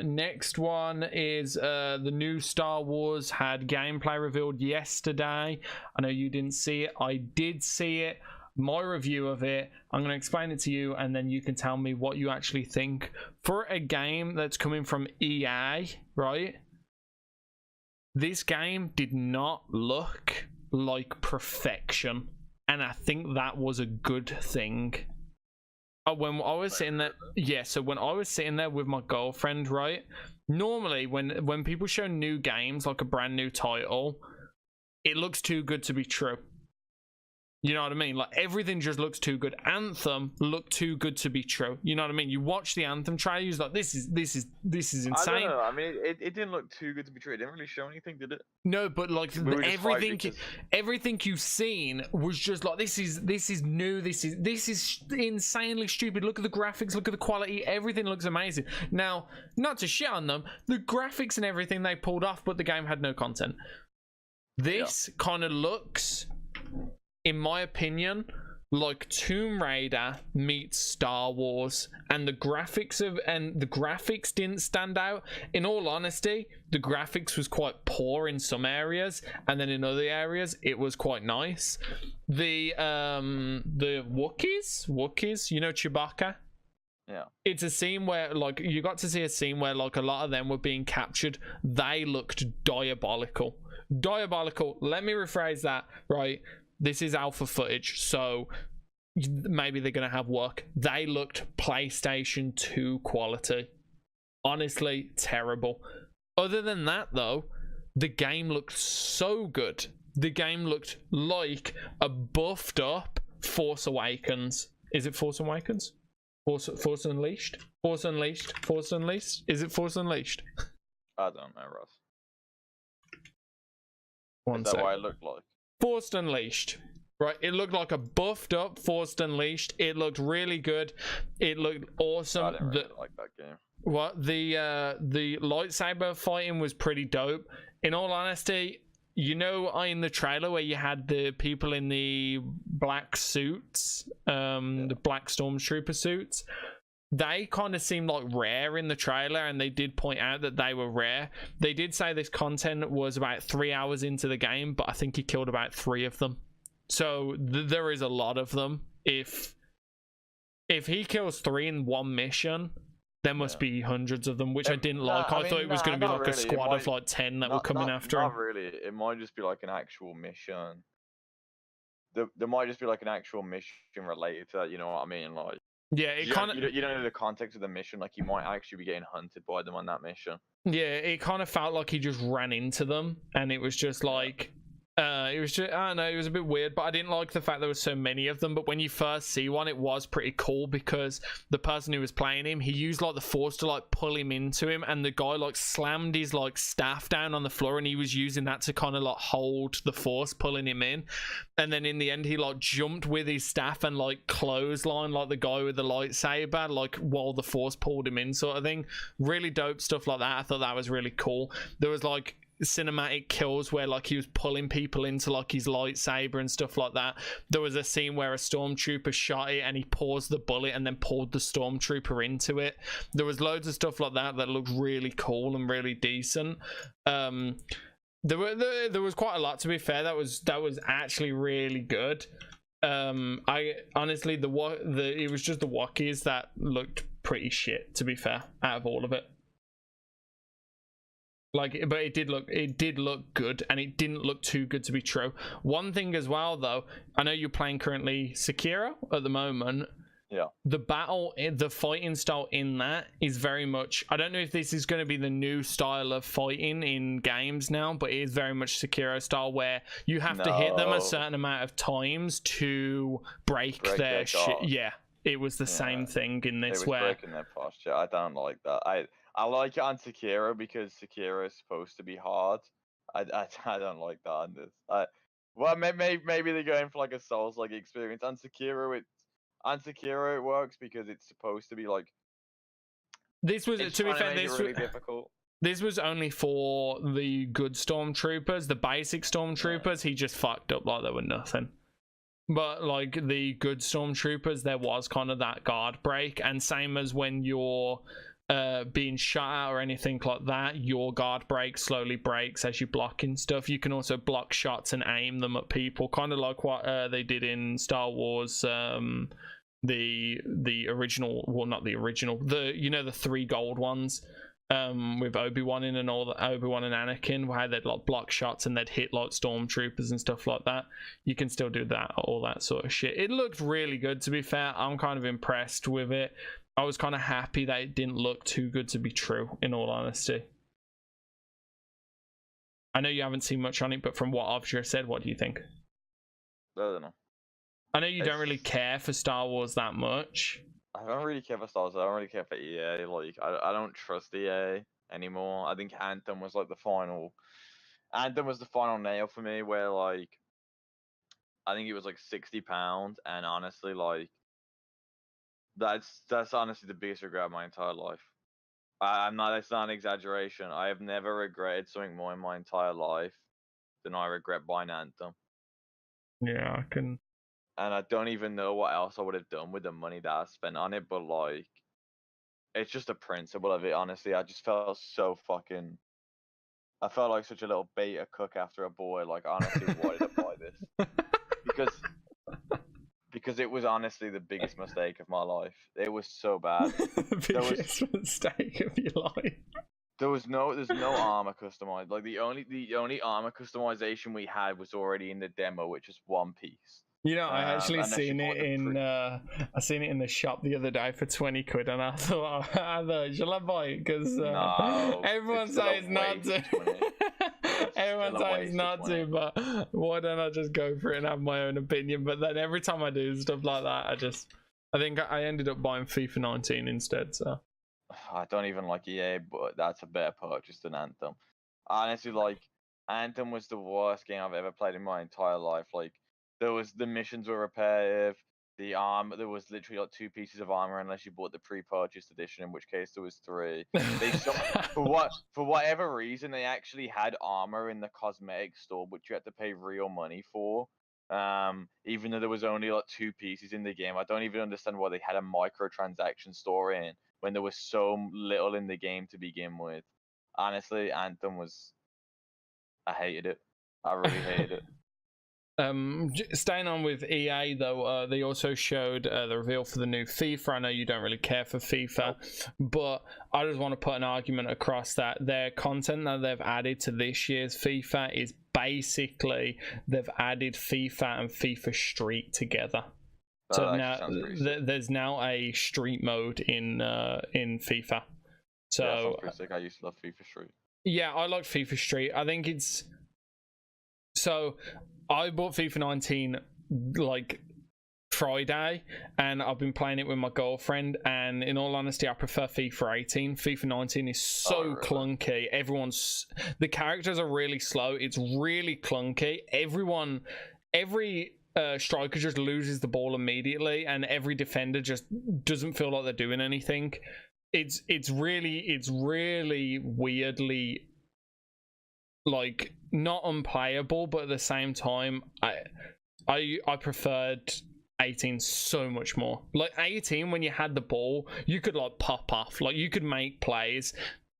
Next one is the new Star Wars had gameplay revealed yesterday. I know you didn't see it. I did see it. My review of it, I'm going to explain it to you, and then you can tell me what you actually think. For a game that's coming from EA, right? This game did not look like perfection, and I think that was a good thing. When I was sitting there, so when I was sitting there with my girlfriend, right? Normally, when people show new games, like a brand new title, it looks too good to be true. You know what I mean? Like everything just looks too good. Anthem looked too good to be true. You know what I mean? You watch the Anthem trailers, like this is insane. I don't know. I mean, it didn't look too good to be true. It didn't really show anything, did it? No, but like everything you've seen was just like this is new. This is insanely stupid. Look at the graphics. Look at the quality. Everything looks amazing. Now, not to shit on them, the graphics and everything they pulled off, but the game had no content. This kind of looks, in my opinion, like Tomb Raider meets Star Wars, and the graphics didn't stand out. In all honesty, the graphics was quite poor in some areas, and then in other areas it was quite nice. The Wookiees, Chewbacca. Yeah. It's a scene where you got to see a scene where a lot of them were being captured. They looked diabolical. Let me rephrase that, right? This is alpha footage, so maybe they're going to have work. They looked PlayStation 2 quality. Honestly, terrible. Other than that, though, the game looked so good. The game looked like a buffed up Force Awakens. Is it Force Awakens? Force Unleashed? Force Unleashed? Force Unleashed? Is it Force Unleashed? I don't know, Russ. Is that what it looked like? Force Unleashed, right? It looked like a buffed up Force Unleashed. It looked really good. It looked awesome. I didn't really like that game. What the lightsaber fighting was pretty dope. In all honesty, in the trailer where you had the people in the black suits, the black stormtrooper suits, they kind of seemed like rare in the trailer, and they did point out that they were rare. They did say this content was about 3 hours into the game, but I think he killed about 3 of them. So there is a lot of them. If he kills 3 in one mission, there must be hundreds of them, which I didn't like. I thought it was going to be like a squad of 10 that were coming after him. Not really. It might just be like an actual mission. There might just be like an actual mission related to that. You know what I mean? Like, Yeah, it kind of you don't know the context of the mission. Like, you might actually be getting hunted by them on that mission. Yeah, it kind of felt like he just ran into them, and it was just like, it was just, I don't know, it was a bit weird, but I didn't like the fact there were so many of them. But when you first see one, it was pretty cool because the person who was playing him, he used like the force to like pull him into him, and the guy like slammed his like staff down on the floor, and he was using that to kind of like hold the force, pulling him in. And then in the end, he like jumped with his staff and like clothesline like the guy with the lightsaber, like while the force pulled him in, sort of thing. Really dope stuff like that. I thought that was really cool. There was like cinematic kills where like he was pulling people into like his lightsaber and stuff like that. There was a scene where a stormtrooper shot it and he paused the bullet and then pulled the stormtrooper into it. There was loads of stuff like that that looked really cool and really decent. There was quite a lot, to be fair. That was actually really good. I honestly, it was just the walkies that looked pretty shit, to be fair, out of all of it. Like, but it did look good, and it didn't look too good to be true. One thing as well, though, I know you're playing currently Sekiro at the moment. Yeah. The fighting style in that is very much, I don't know if this is going to be the new style of fighting in games now, but it is very much Sekiro style, where you have to hit them a certain amount of times to break their shit. Yeah, it was the same thing in this, where breaking their posture. I don't like that. I like it on Sekiro because Sekiro is supposed to be hard. I don't like that on this. Well, maybe they're going for like a Souls-like experience. On Sekiro, it works because it's supposed to be like. This was, to be fair, this really difficult. This was only for the good stormtroopers, the basic stormtroopers. He just fucked up like they were nothing. But like the good stormtroopers, there was kind of that guard break, and same as when you're being shot at or anything like that, your guard break slowly breaks as you block and stuff. You can also block shots and aim them at people, kind of like what they did in Star Wars, the original, well, not the original, the 3 gold ones, with Obi-Wan in, and all the Obi-Wan and Anakin, where they'd like block shots and they'd hit like stormtroopers and stuff like that. You can still do that, all that sort of shit. It looked really good, to be fair. I'm kind of impressed with it. I was kind of happy that it didn't look too good to be true, in all honesty. I know you haven't seen much on it, but from what I've just said, what do you think? I don't know. I know you don't really care for Star Wars that much. I don't really care for Star Wars. I don't really care for EA. Like, I don't trust EA anymore. I think Anthem was like the final nail for me, where like I think it was like £60, and honestly, like that's honestly the biggest regret of my entire life. That's not an exaggeration. I have never regretted something more in my entire life than I regret buying Anthem. Yeah, I can. And I don't even know what else I would have done with the money that I spent on it, but like, it's just the principle of it, honestly. I just felt so fucking. I felt like such a little beta cook after a boy. Like, honestly, why did I buy this? Because it was honestly the biggest mistake of my life. It was so bad. The biggest mistake of your life. There's no armor customized. Like, the only armor customization we had was already in the demo, which is one piece. You know, I actually seen it in the shop the other day for 20 quid, and I thought, shall I buy it? Because no, everyone says not to. Everyone says not to, but why don't I just go for it and have my own opinion? But then every time I do stuff like that, I think I ended up buying FIFA 19 instead. So I don't even like EA, but that's a better purchase than Anthem. Honestly, like, Anthem was the worst game I've ever played in my entire life. Like, the missions were repetitive. The there was literally like 2 pieces of armor unless you bought the pre-purchased edition, in which case there was 3. For whatever reason, they actually had armor in the cosmetic store, which you had to pay real money for. Even though there was only like 2 pieces in the game, I don't even understand why they had a microtransaction store in when there was so little in the game to begin with. Honestly, Anthem was. I hated it. I really hated it. Staying on with EA though, they also showed the reveal for the new FIFA. I know you don't really care for FIFA, but I just want to put an argument across that their content that they've added to this year's FIFA is basically they've added FIFA and FIFA Street together. So That now actually sounds pretty sick. there's now a street mode in FIFA. Yeah, that So sounds pretty sick. I used to love FIFA Street. yeah, I like FIFA Street. I think it's so. I bought FIFA 19 like Friday, and I've been playing it with my girlfriend. And in all honesty, I prefer FIFA 18. FIFA 19 is so really? clunky. The characters are really slow. It's really clunky. Every striker just loses the ball immediately, and every defender just doesn't feel like they're doing anything. It's really weirdly like not unplayable, but at the same time, I preferred 18 so much more. Like 18, when you had the ball, you could like pop off, like you could make plays.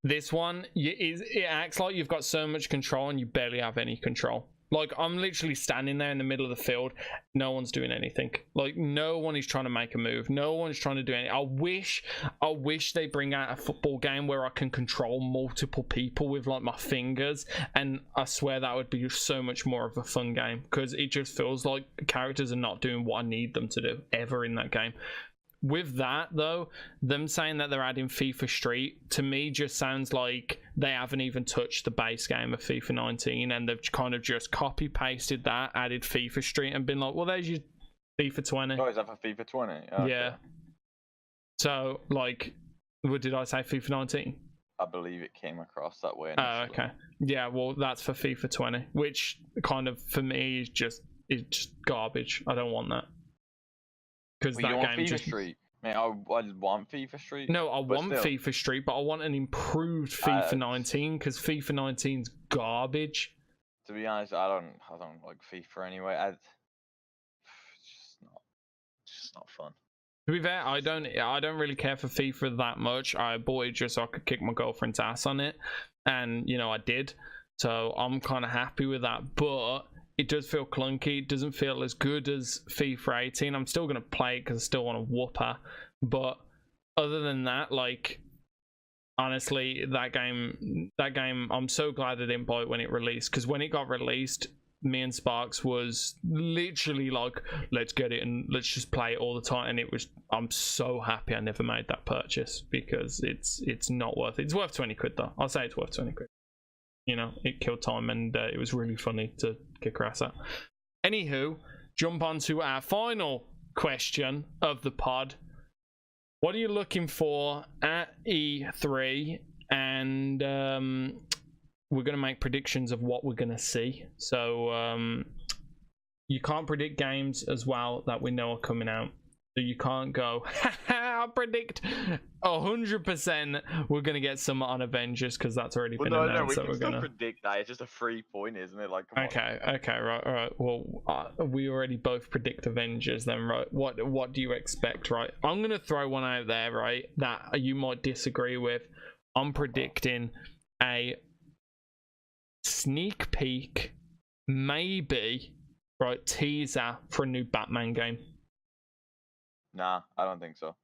This one, it acts like you've got so much control and you barely have any control. Like I'm literally standing there in the middle of the field, no one's doing anything. Like no one is trying to make a move, no one's trying to do anything. I wish they bring out a football game where I can control multiple people with like my fingers, and I swear that would be so much more of a fun game, because it just feels like characters are not doing what I need them to do ever in that game. With that though, them saying that they're adding FIFA Street, to me just sounds like they haven't even touched the base game of FIFA 19, and they've kind of just copy pasted that, added FIFA Street, and been like, well, there's your FIFA 20. Oh, is that for FIFA 20? Okay. Yeah. So like, what did I say, FIFA 19? I believe it came across that way. Oh, okay. Yeah, well, that's for FIFA 20, which kind of for me is just garbage. I don't want that. Because Well, that you game want FIFA just Street. Man, I want FIFA Street. no, I want still. FIFA Street, but I want an improved FIFA 19, because FIFA 19's garbage. To be honest, I don't like FIFA anyway. It's just not fun. To be fair, I don't really care for FIFA that much. I bought it just so I could kick my girlfriend's ass on it, and you know I did. So I'm kind of happy with that, but it does feel clunky. It doesn't feel as good as FIFA 18. I'm still gonna play it because I still want to whoop her. But other than that, like honestly, that game, I'm so glad I didn't buy it when it released. Because when it got released, me and Sparks was literally like, let's get it and let's just play it all the time. And I'm so happy I never made that purchase, because it's not worth it. It's worth 20 quid though. I'll say it's worth 20 quid. You know, it killed time, and it was really funny to kick her ass at. Anywho, jump on to our final question of the pod. What are you looking for at E3? And we're going to make predictions of what we're going to see. So you can't predict games as well that we know are coming out. So you can't go, I predict 100% we're going to get some on Avengers, because that's already been announced. We can still predict that. It's just a 3 point, isn't it? Like, come okay, right. Well, we already both predict Avengers then, right? What do you expect, right? I'm going to throw one out there, right, that you might disagree with. I'm predicting a sneak peek, maybe, right, teaser for a new Batman game. Nah, I don't think so.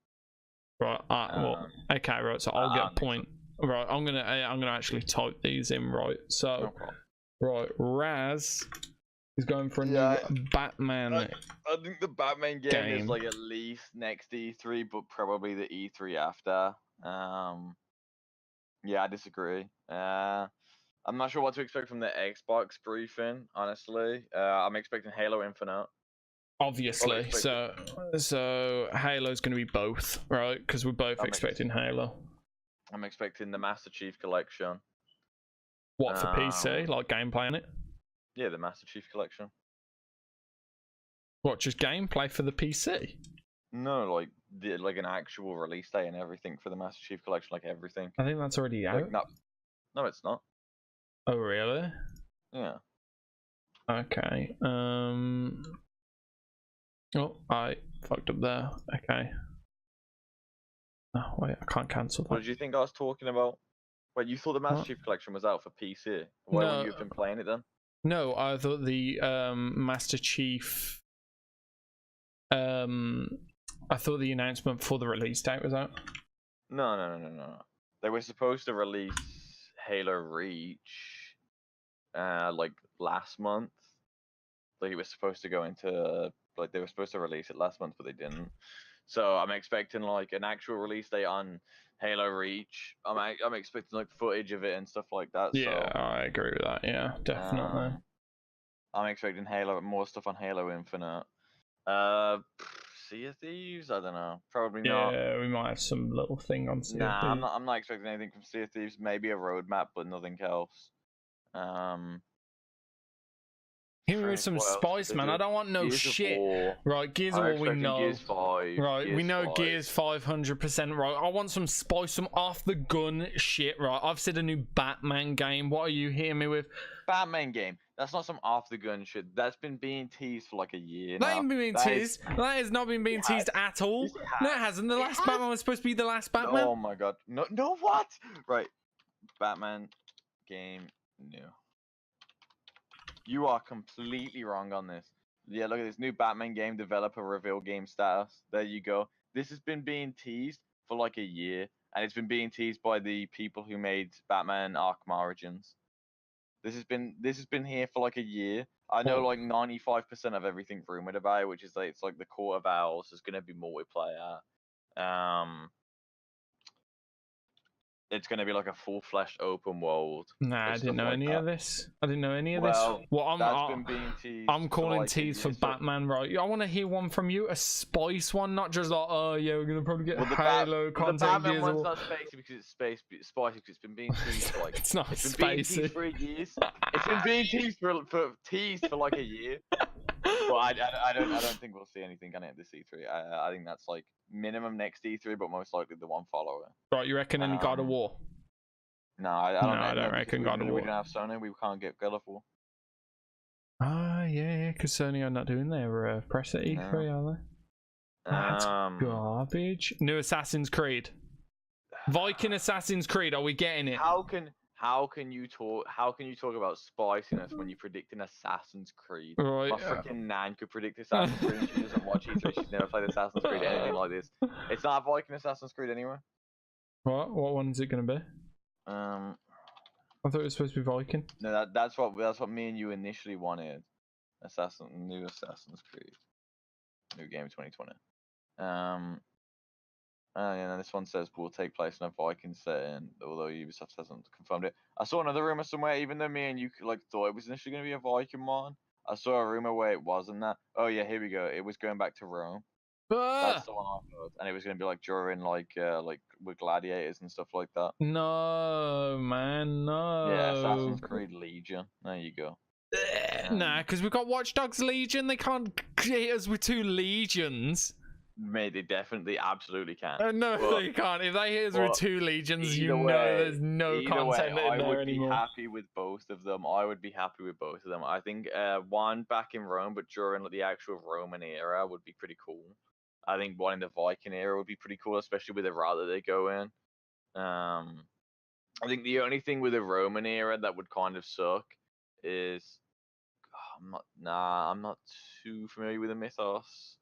Right. Well, okay. Right. So I'll get a point. So. Right. I'm gonna actually type these in. Right. So, right. Raz is going for a new Batman. I think the Batman game is like at least next E3, but probably the E3 after. Yeah, I disagree. I'm not sure what to expect from the Xbox briefing. Honestly, I'm expecting Halo Infinite. Obviously, so Halo's going to be both, right? Because we're both expecting Halo. I'm expecting the Master Chief Collection. What, for PC? Like gameplay on it? Yeah, the Master Chief Collection. What, just gameplay for the PC? No, like an actual release day and everything for the Master Chief Collection, like everything. I think that's already out. Like, no, it's not. Oh, really? Yeah. Okay. Oh, I fucked up there. Okay. Oh, wait, I can't cancel that. What did you think I was talking about? Wait, you thought the Master Chief Collection was out for PC? Why would you have been playing it then? No, I thought the Master Chief... I thought the announcement for the release date was out. No. They were supposed to release Halo Reach like last month. Like it was supposed to go into like they were supposed to release it last month, but they didn't. So I'm expecting like an actual release date on Halo Reach. I'm expecting like footage of it and stuff like that. Yeah, So, I agree with that. Yeah, definitely. I'm expecting more stuff on Halo Infinite. Sea of Thieves? I don't know. Probably not. Yeah, we might have some little thing on Sea of Nah, Thieves. I'm not expecting anything from Sea of Thieves. Maybe a roadmap, but nothing else. Hit me with some spice, man. I don't want no shit. Right, Gears of War, we know. Gears 5. Right, Gears we know 5. Gears 500%. Right, I want some spice, some off the gun shit. Right, I've said a new Batman game. What are you hitting me with? Batman game. That's not some off the gun shit. That's been being teased for like a year That now. ain't been being teased. That has not been being teased at all. Yes, No, it hasn't. The last Batman was supposed to be the last Batman. Oh my god. No, what? Right. Batman game new. You are completely wrong on this. Yeah, look at this new Batman game developer reveal game status. There you go. This has been being teased for like a year, and it's been being teased by the people who made Batman Arkham Origins. This has been here for like a year. I know like 95% of everything rumored about it, which is like it's like the Court of Owls is gonna be multiplayer. It's going to be like a full-fleshed open world. Nah, I didn't know any of this. I didn't know any of this. Well, that's been being teased. I'm calling tease for Batman, right? I want to hear one from you, a spice one, not just like, oh yeah, we're gonna probably get Halo content. The Batman one's not spicy because it's spicy because it's been being teased for like. It's not it's spicy. been being teased for years. It's been being teased for like a year. Well, I don't think we'll see anything on it this E3. I think that's like minimum next E3, but most likely the one following. Right, you reckon any God of War? No, I don't reckon God of War. We don't have Sony. We can't get God of War. Yeah, because Sony are not doing their press at E3, are they? That's garbage. New Assassin's Creed. Viking Assassin's Creed. Are we getting it? How can you talk about spiciness when you predict an Assassin's Creed? Right. My freaking nan could predict Assassin's Creed and she doesn't watch E3. She's never played Assassin's Creed or anything like this. It's not a Viking Assassin's Creed anyway. What one is it gonna be? I thought it was supposed to be Viking. No, that's what me and you initially wanted. New Assassin's Creed. New game 2020. And this one says will take place in a Viking setting, although Ubisoft hasn't confirmed it. I saw another rumor somewhere, even though me and you like thought it was initially going to be a Viking one. I saw a rumor where it wasn't that. Oh yeah, here we go. It was going back to Rome. That's the one I heard, and it was going to be like during like with gladiators and stuff like that. No, man, no. Yeah, Assassin's Creed Legion. There you go. Nah, because we've got Watch Dogs Legion. They can't hit us with 2 legions. Mate, they definitely, absolutely can. No, they can't. If they hit us with 2 legions, you know there's no content in there anymore. I would be happy with both of them. I think one back in Rome, but during the actual Roman era, would be pretty cool. I think one in the Viking era would be pretty cool, especially with the route that they go in. I think the only thing with the Roman era that would kind of suck is I'm not too familiar with the mythos.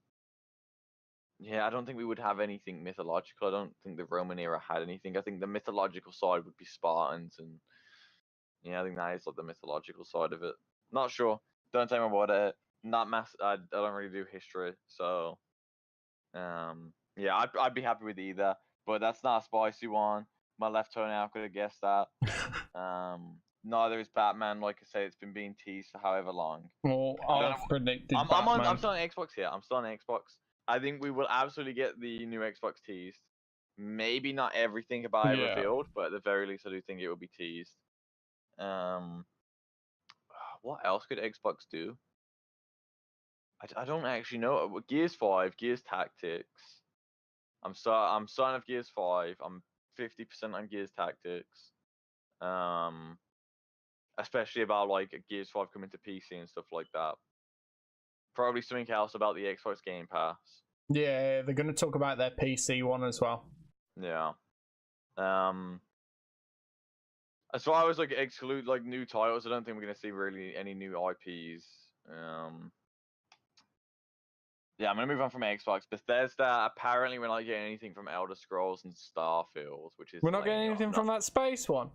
Yeah, I don't think we would have anything mythological. I don't think the Roman era had anything. I think the mythological side would be Spartans, and yeah, I think that is like the mythological side of it. Not sure. Don't tell me about it. I don't really do history, so yeah, I'd be happy with either. But that's not a spicy one. My left toenail could have guessed that. Neither is Batman. Like I say, it's been being teased for however long. Well, I've predicted I'm still on Xbox here. I'm still on Xbox. I think we will absolutely get the new Xbox teased. Maybe not everything about it revealed, but at the very least, I do think it will be teased. What else could Xbox do? I don't actually know. Gears 5, Gears Tactics. I'm starting off Gears 5. I'm 50% on Gears Tactics. Especially about like Gears 5 coming to PC and stuff like that. Probably something else about the Xbox Game Pass. Yeah, they're going to talk about their PC one as well. Yeah. As far as like exclude like new titles, I don't think we're going to see really any new IPs. Yeah, I'm going to move on from Xbox. Bethesda, apparently we're not getting anything from Elder Scrolls and Starfield, which is... We're not getting anything from that space one?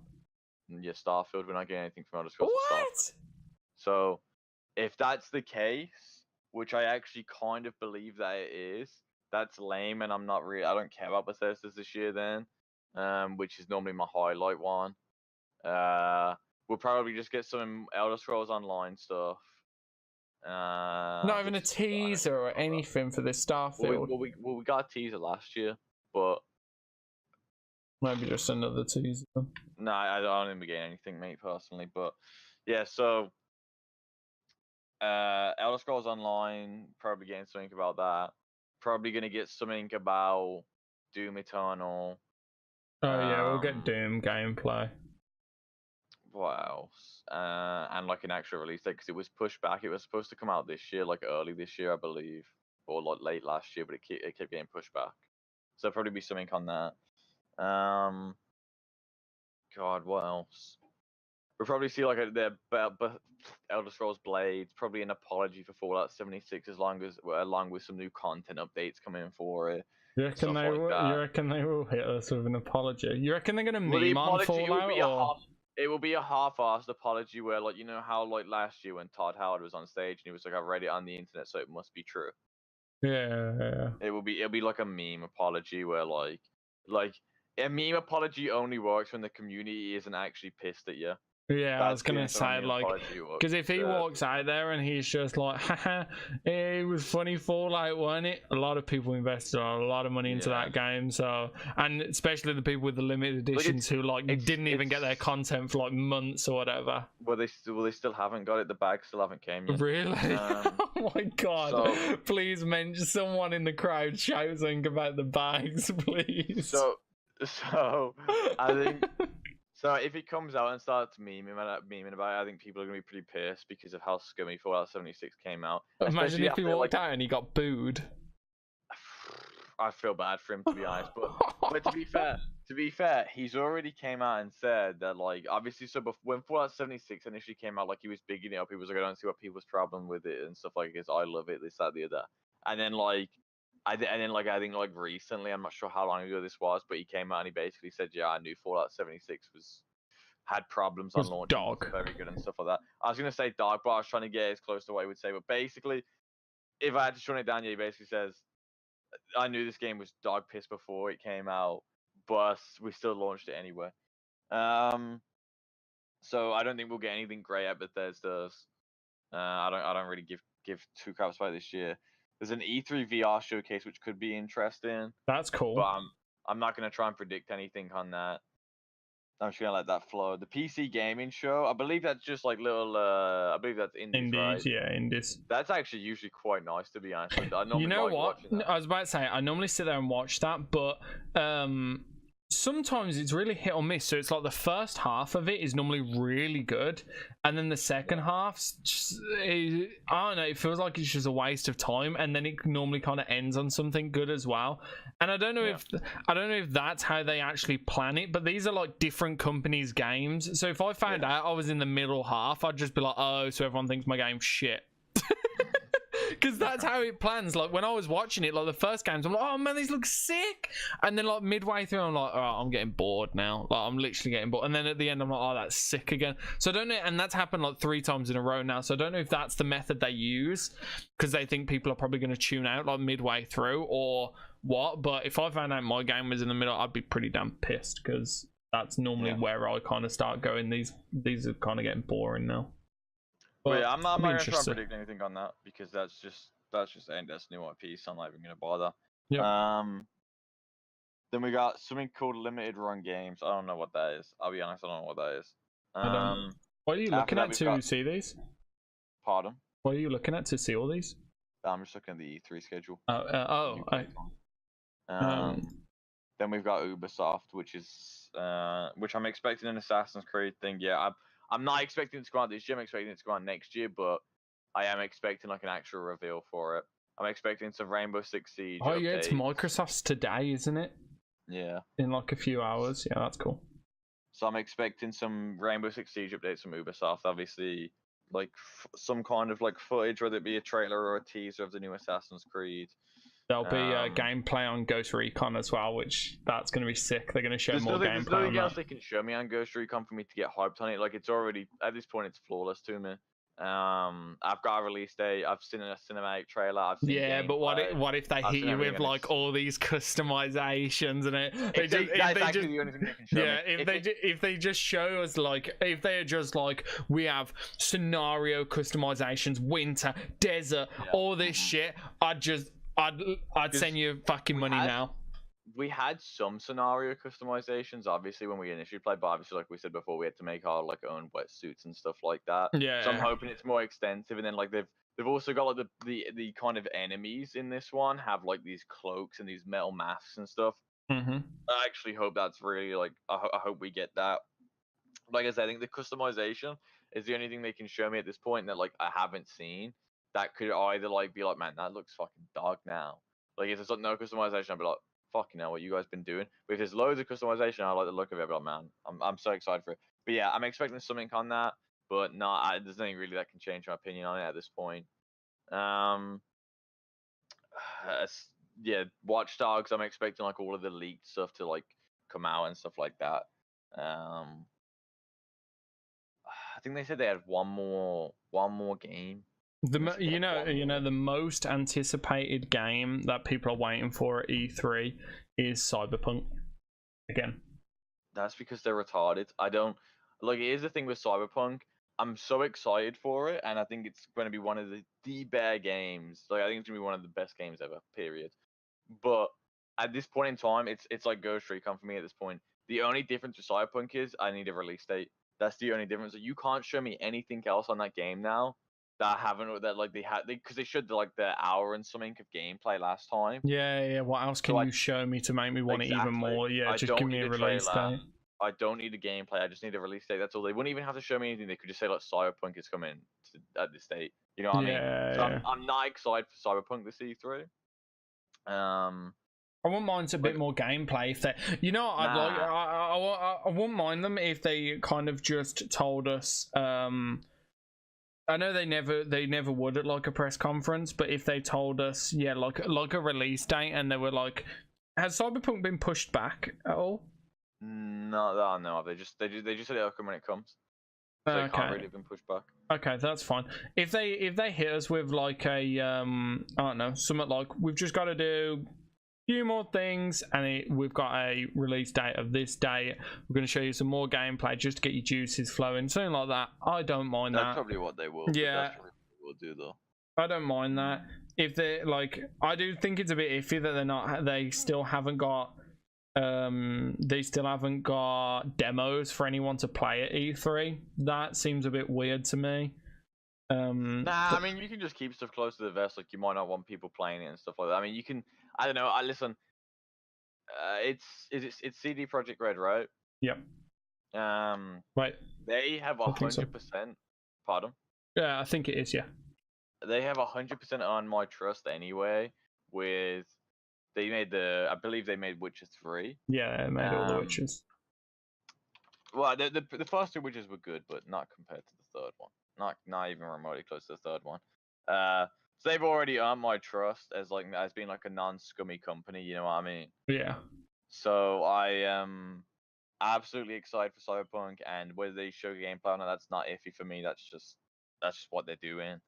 Yeah, Starfield, we're not getting anything from Elder Scrolls. What? So, if that's the case, which I actually kind of believe that it is. That's lame, and I don't care about Bethesda's this year then, which is normally my highlight one. We'll probably just get some Elder Scrolls Online stuff. Not even a teaser or anything for this Starfield. We got a teaser last year, but maybe just another teaser. No, I don't think we get anything, mate, personally. But yeah, so Elder Scrolls Online, probably getting something about that. Probably gonna get something about Doom Eternal. Oh yeah, we'll get Doom gameplay. What else? And like an actual release date, because it was pushed back. It was supposed to come out this year, like early this year, I believe, or like late last year, but it kept getting pushed back. So probably be something on that. God, what else? We'll probably see like Elder Scrolls Blades, probably an apology for Fallout 76, along with some new content updates coming for it. You reckon they will hit us with an apology? You reckon they're gonna meme on Fallout? It will be a half-assed apology where, like, you know how like last year when Todd Howard was on stage and he was like, "I read it on the internet, so it must be true." Yeah. It'll be like a meme apology where like a meme apology only works when the community isn't actually pissed at you. Yeah, I was gonna say, like, because if he walks out there and he's just like, haha, it was funny Fallout, wasn't it? A lot of people invested a lot of money into that game, so, and especially the people with the limited editions who didn't even get their content for like months or whatever. Well, they still haven't got it. The bag still haven't came yet. Really? Oh my god! So, please mention someone in the crowd shout something about the bags, please. So I think. So if it comes out and starts memeing about it, I think people are going to be pretty pissed because of how scummy Fallout 76 came out. Imagine if he walked out and he got booed. I feel bad for him, to be honest. But to be fair, he's already came out and said that, like, obviously, so when Fallout 76 initially came out, like, he was bigging it up. He was like, I don't see what people's problem with it and stuff like this. I love it, this, that, the other. And then, I think recently, I'm not sure how long ago this was, but he came out and he basically said, yeah, I knew Fallout 76 had problems on launch, very good and stuff like that. I was gonna say dog, but I was trying to get as close to what he would say. But basically, if I had to shut it down, yeah, he basically says, I knew this game was dog piss before it came out, but we still launched it anyway. So I don't think we'll get anything great at Bethesda's. I don't really give two craps about this year. There's an E3 VR showcase which could be interesting. That's cool. But I'm not gonna try and predict anything on that. I'm just gonna let that flow. The PC gaming show, I believe that's just like little. I believe that's indies, right? Yeah, indies. That's actually usually quite nice, to be honest. You know what? I was about to say I normally sit there and watch that, but sometimes it's really hit or miss. So it's like the first half of it is normally really good, and then the second half, I don't know, it feels like it's just a waste of time, and then it normally kind of ends on something good as well. And I don't know if that's how they actually plan it, but these are like different companies' games. So if I found out I was in the middle half, I'd just be like, oh, so everyone thinks my game's shit. Because that's how it plans. Like when I was watching it, like the first games, I'm like, oh man, these look sick. And then like midway through, I'm like, all right, I'm getting bored now. Like I'm literally getting bored. And then at the end, I'm like, oh, that's sick again. So I don't know. And that's happened like 3 times in a row now. So I don't know if that's the method they use because they think people are probably going to tune out like midway through or what. But if I found out my game was in the middle, I'd be pretty damn pissed because that's normally where I kind of start going. These are kind of getting boring now. But yeah, I'm not going to try and predict anything on that because that's just ain't Destiny IP, so I'm not even going to bother. Yep. Then we got something called limited run games. I don't know what that is. I'll be honest, I don't know what that is. What are you looking at to see these? Pardon? What are you looking at to see all these? I'm just looking at the E3 schedule. Then we've got Ubisoft, which I'm expecting an Assassin's Creed thing. Yeah, I'm not expecting it to go out this year. I'm expecting it to go out next year, but I am expecting like an actual reveal for it. I'm expecting some Rainbow Six Siege. Oh yeah, it's Microsoft's today, isn't it? Yeah. In like a few hours. Yeah, that's cool. So I'm expecting some Rainbow Six Siege updates from Ubisoft. Obviously, like some kind of like footage, whether it be a trailer or a teaser of the new Assassin's Creed. There'll be gameplay on Ghost Recon as well, which that's going to be sick. They're going to show more gameplay. There's nothing else they can show me on Ghost Recon for me to get hyped on it. Like it's already at this point, it's flawless to me. I've got a release date. I've seen a cinematic trailer. I've seen Yeah, but gameplay. what if they I've hit seen you with everything, and like all these customizations and that's actually the only thing they can show me. if they just show us like if they're just like we have scenario customizations, winter, desert, all this shit, I'd send you fucking money now. We had some scenario customizations, obviously, when we initially played, but obviously, like we said before, we had to make our like own wetsuits and stuff like that. Yeah. So I'm hoping it's more extensive, and then like they've also got like the kind of enemies in this one have like these cloaks and these metal masks and stuff. Mm-hmm. I actually hope that's really like I hope we get that. Like I said, I think the customization is the only thing they can show me at this point that like I haven't seen that could either like be like, man, that looks fucking dog now. Like if there's like no customization, I'd be like, fucking hell, what you guys been doing? But if there's loads of customization, I like the look of it. I'd be like, man, I'm so excited for it. But yeah, I'm expecting something on that. But no, there's nothing really that can change my opinion on it at this point. Yeah, Watch Dogs. I'm expecting like all of the leaked stuff to like come out and stuff like that. I think they said they had one more game. The most anticipated game that people are waiting for at E3 is Cyberpunk. Again, that's because they're retarded. I don't like. Here's the thing with Cyberpunk. I'm so excited for it, and I think it's going to be one of the better games. Like I think it's going to be one of the best games ever. Period. But at this point in time, it's like Ghost Recon for me. At this point, the only difference with Cyberpunk is I need a release date. That's the only difference. You can't show me anything else on that game now that because they showed like the hour and something of gameplay last time. Yeah. What else can you show me to make me want it even more? Yeah, just give me a release date. I don't need a gameplay. I just need a release date. That's all. They wouldn't even have to show me anything. They could just say like Cyberpunk is coming at this date. You know what I mean? So I'm not excited for Cyberpunk this E3. I wouldn't mind a bit more gameplay if they, I wouldn't mind them if they kind of just told us. I know they never would at like a press conference, but if they told us, yeah, like a release date, and they were like, has Cyberpunk been pushed back at all? No. They just said it'll come when it comes. So it can't really have been pushed back. Okay, that's fine. If they hit us with like a I don't know, something like we've just got to do a few more things, and we've got a release date of this date. We're going to show you some more gameplay just to get your juices flowing, something like that. I don't mind that. That's probably what they will. Yeah, that's probably what we'll do though. I don't mind that. If they like, I do think it's a bit iffy that they still haven't got. They still haven't got demos for anyone to play at E3. That seems a bit weird to me. I mean, you can just keep stuff close to the vest. Like, you might not want people playing it and stuff like that. I mean, you can. I don't know. Listen. It's CD Projekt Red, right? Yep. Right. They have 100%. Pardon? Yeah, I think it is. Yeah. They have 100% on my trust anyway. I believe they made Witcher 3. Yeah, they made all the Witchers. Well, the first two Witchers were good, but not compared to the third one. Not even remotely close to the third one. So they've already earned my trust as being like a non-scummy company. You know what I mean? Yeah. So I am absolutely excited for Cyberpunk, and whether they show gameplay or not, that's not iffy for me. That's just what they're doing.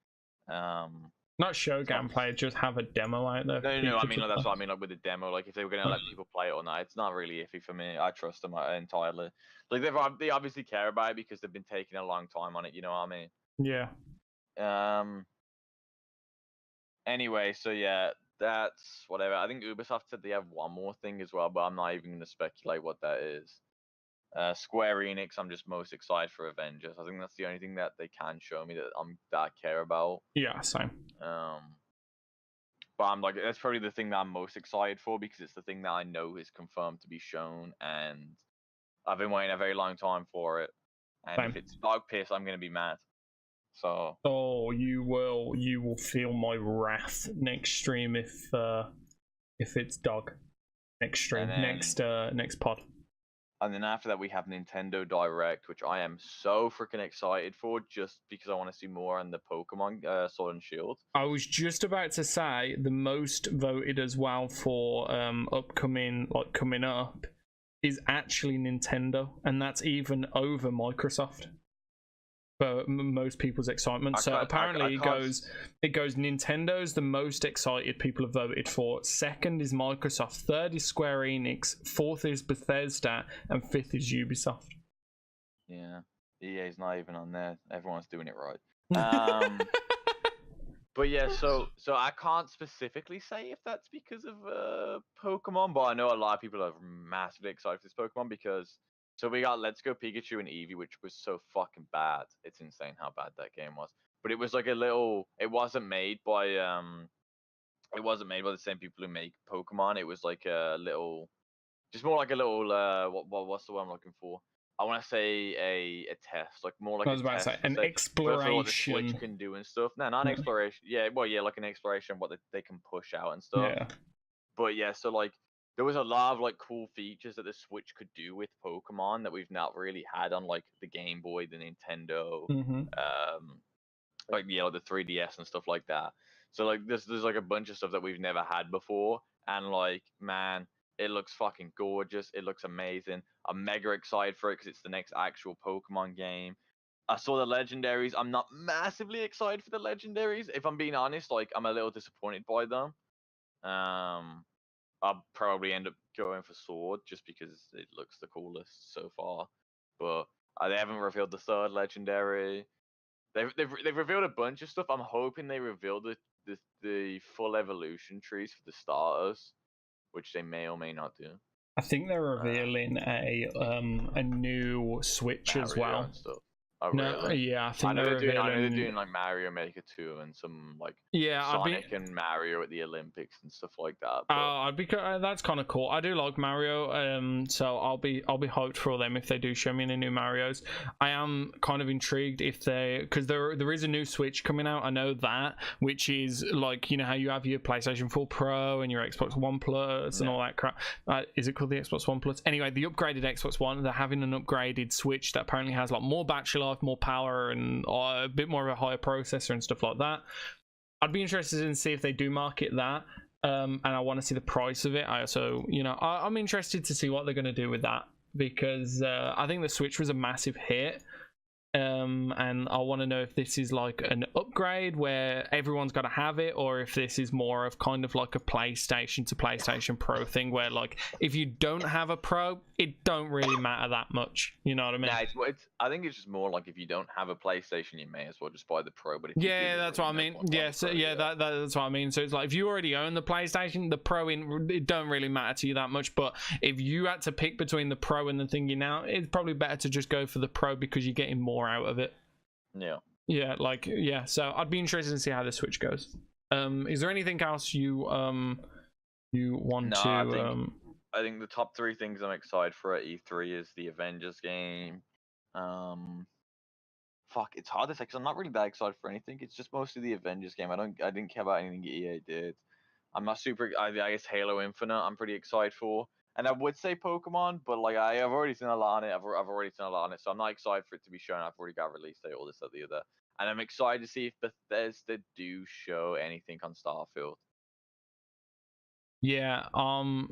Not show gameplay, just have a demo out there. No. I mean, that's what I mean. Like with the demo, like if they were gonna let people play it or not, it's not really iffy for me. I trust them entirely. Like they obviously care about it because they've been taking a long time on it. You know what I mean? Yeah. Anyway, so yeah, that's whatever. I think Ubisoft said they have one more thing as well, but I'm not even gonna speculate what that is. Square Enix, I'm just most excited for Avengers. I think that's the only thing that they can show me that I care about. Yeah, same. But I'm like, that's probably the thing that I'm most excited for because it's the thing that I know is confirmed to be shown, and I've been waiting a very long time for it. And same. If it's dog piss, I'm gonna be mad. So. Oh, you will feel my wrath next stream if it's dog. Next stream, next pod. And then after that, we have Nintendo Direct, which I am so freaking excited for, just because I want to see more on the Pokemon Sword and Shield. I was just about to say the most voted as well for coming up is actually Nintendo, and that's even over Microsoft. for most people's excitement. So apparently it goes Nintendo's the most excited people have voted for. Second is Microsoft. Third is Square Enix. Fourth is Bethesda, and fifth is Ubisoft. Yeah, EA's not even on there. Everyone's doing it right. But yeah, so I can't specifically say if that's because of Pokemon, but I know a lot of people are massively excited for this Pokemon because we got Let's Go Pikachu and Eevee, which was so fucking bad. It's insane how bad that game was. But it was like it wasn't made by the same people who make Pokemon. It was like just more like a little what's the word I'm looking for? I want to say a test, like more like I was about to say an exploration. For what the Switch can do and stuff. No, not an exploration. Yeah, well, yeah, like an exploration of what they can push out and stuff. Yeah. But yeah, so like there was a lot of like cool features that the Switch could do with Pokemon that we've not really had on like the Game Boy, the Nintendo, like like the 3DS and stuff like that. So like there's like a bunch of stuff that we've never had before, and like man, it looks fucking gorgeous. It looks amazing. I'm mega excited for it because it's the next actual Pokemon game. I saw the legendaries. I'm not massively excited for the legendaries. If I'm being honest, like I'm a little disappointed by them. I'll probably end up going for Sword just because it looks the coolest so far. But they haven't revealed the third legendary. They've revealed a bunch of stuff. I'm hoping they reveal the full evolution trees for the starters, which they may or may not do. I think they're revealing a new Switch as well. And stuff. Oh, really? Yeah, I think they're doing like Mario Maker 2 and some like Sonic and Mario at the Olympics and stuff like that. But... that's kind of cool. I do like Mario, so I'll be hyped for them if they do show me any new Marios. I am kind of intrigued if because there is a new Switch coming out. I know that, which is like, you know how you have your PlayStation 4 Pro and your Xbox One Plus and all that crap. Is it called the Xbox One Plus? Anyway, the upgraded Xbox One. They're having an upgraded Switch that apparently has like more battery life, more power, and a bit more of a higher processor and stuff like that. I'd be interested in see if they do market that, and I want to see the price of it. I'm interested to see what they're going to do with that because I think the Switch was a massive hit. And I want to know if this is like an upgrade where everyone's got to have it, or if this is more of kind of like a PlayStation to PlayStation Pro thing where like if you don't have a Pro, it don't really matter that much. You know what I mean? Nah, I think it's just more like if you don't have a PlayStation, you may as well just buy the Pro. But that's what I mean. That's what I mean. So it's like if you already own the PlayStation, the Pro it don't really matter to you that much. But if you had to pick between the Pro and the thingy now, it's probably better to just go for the Pro because you're getting more out of it. So I'd be interested to see how the Switch goes. Is there anything else you want to I think the top three things I'm excited for at E3 is the Avengers game. It's hard to say because I'm not really that excited for anything. It's just mostly the Avengers game. I didn't care about anything EA did. I'm not super. I guess Halo Infinite I'm pretty excited for. And I would say Pokemon, but like I've already seen a lot on it. I've already seen a lot on it, so I'm not excited for it to be shown. I've already got release date, all this, that, the other. And I'm excited to see if Bethesda do show anything on Starfield. I'm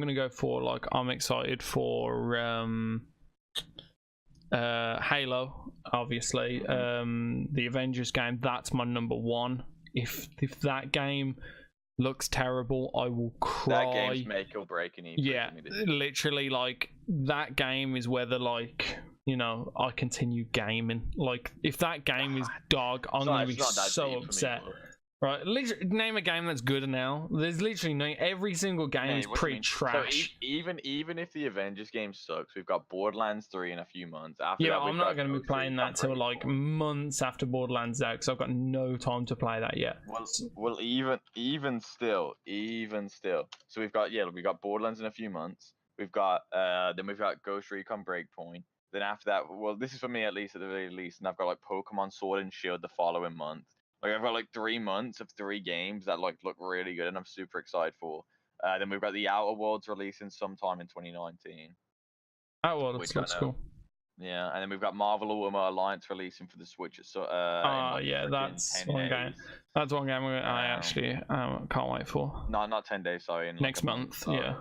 gonna go for like I'm excited for Halo, obviously. The Avengers game, that's my number one. If that game looks terrible, I will cry. That game's make or break an E3. Yeah, literally, like that game is whether like I continue gaming. Like if that game is dog, I'm gonna be so upset. Right, name a game that's good now. There's literally no. Every single game is pretty trash. So even if the Avengers game sucks, we've got Borderlands 3 in a few months. After that, I'm not going to be playing that till like months after Borderlands out because I've got no time to play that yet. Well, even still. So we've got Borderlands in a few months. We've got Ghost Recon Breakpoint. Then after that, well, this is for me at least at the very least, and I've got like Pokemon Sword and Shield the following month. Like I've got like 3 months of 3 games that like look really good, and I'm super excited for. Then we've got the Outer Worlds releasing sometime in 2019. Outer Worlds looks cool. Yeah, and then we've got Marvel Ultimate Alliance releasing for the Switch. That's one game. That's one game I actually can't wait for. No, not 10 days. Sorry, next month. Yeah.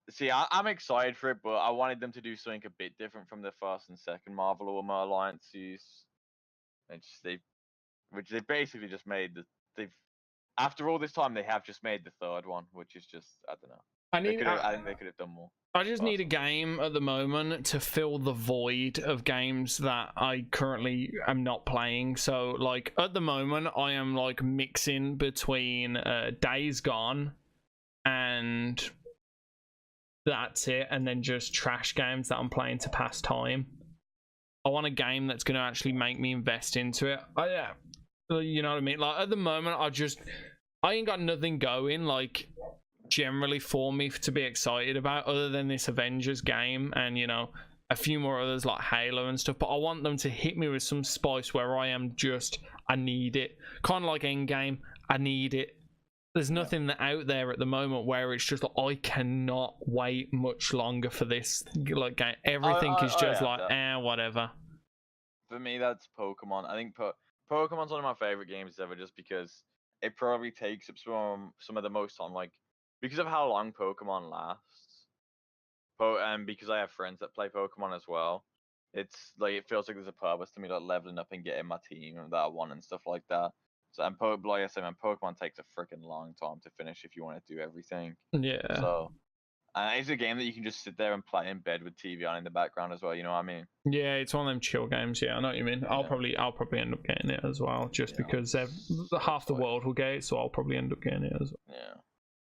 See, I'm excited for it, but I wanted them to do something a bit different from the first and second Marvel Ultimate Alliances. Which they basically just made they've after all this time they have just made the third one, which is just I don't know. I think they could have done more. I just need a game at the moment to fill the void of games that I currently am not playing. So like at the moment I am like mixing between Days Gone and that's it, and then just trash games that I'm playing to pass time. I want a game that's going to actually make me invest into it. Yeah, you know what I mean? Like at the moment I ain't got nothing going like generally for me to be excited about other than this Avengers game and you know a few more others like Halo and stuff, but I want them to hit me with some spice where I am just I need it, kind of like Endgame. I need it. There's nothing out there at the moment where it's just like, I cannot wait much longer for this like game. Everything is just whatever. For me that's Pokemon. I think Pokemon's one of my favorite games ever just because it probably takes up some of the most time, like because of how long Pokemon lasts, and because I have friends that play Pokemon as well, it's like it feels like there's a purpose to me, like leveling up and getting my team that I want and stuff like that. So and like I said, man, Pokemon takes a freaking long time to finish if you want to do everything. Yeah. So it's a game that you can just sit there and play in bed with TV on in the background as well. You know what I mean? Yeah, it's one of them chill games. Yeah, I know what you mean. I'll probably end up getting it as well, just because half the world will get it, so I'll probably end up getting it as well. Yeah.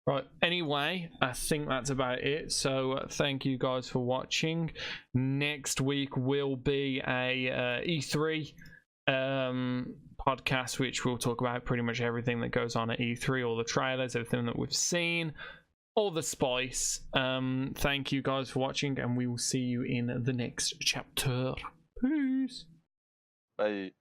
Right, anyway, I think that's about it. So thank you guys for watching. Next week will be a E3 podcast, which will talk about pretty much everything that goes on at E3, all the trailers, everything that we've seen, all the spice. Thank you guys for watching, and we will see you in the next chapter. Peace. Bye.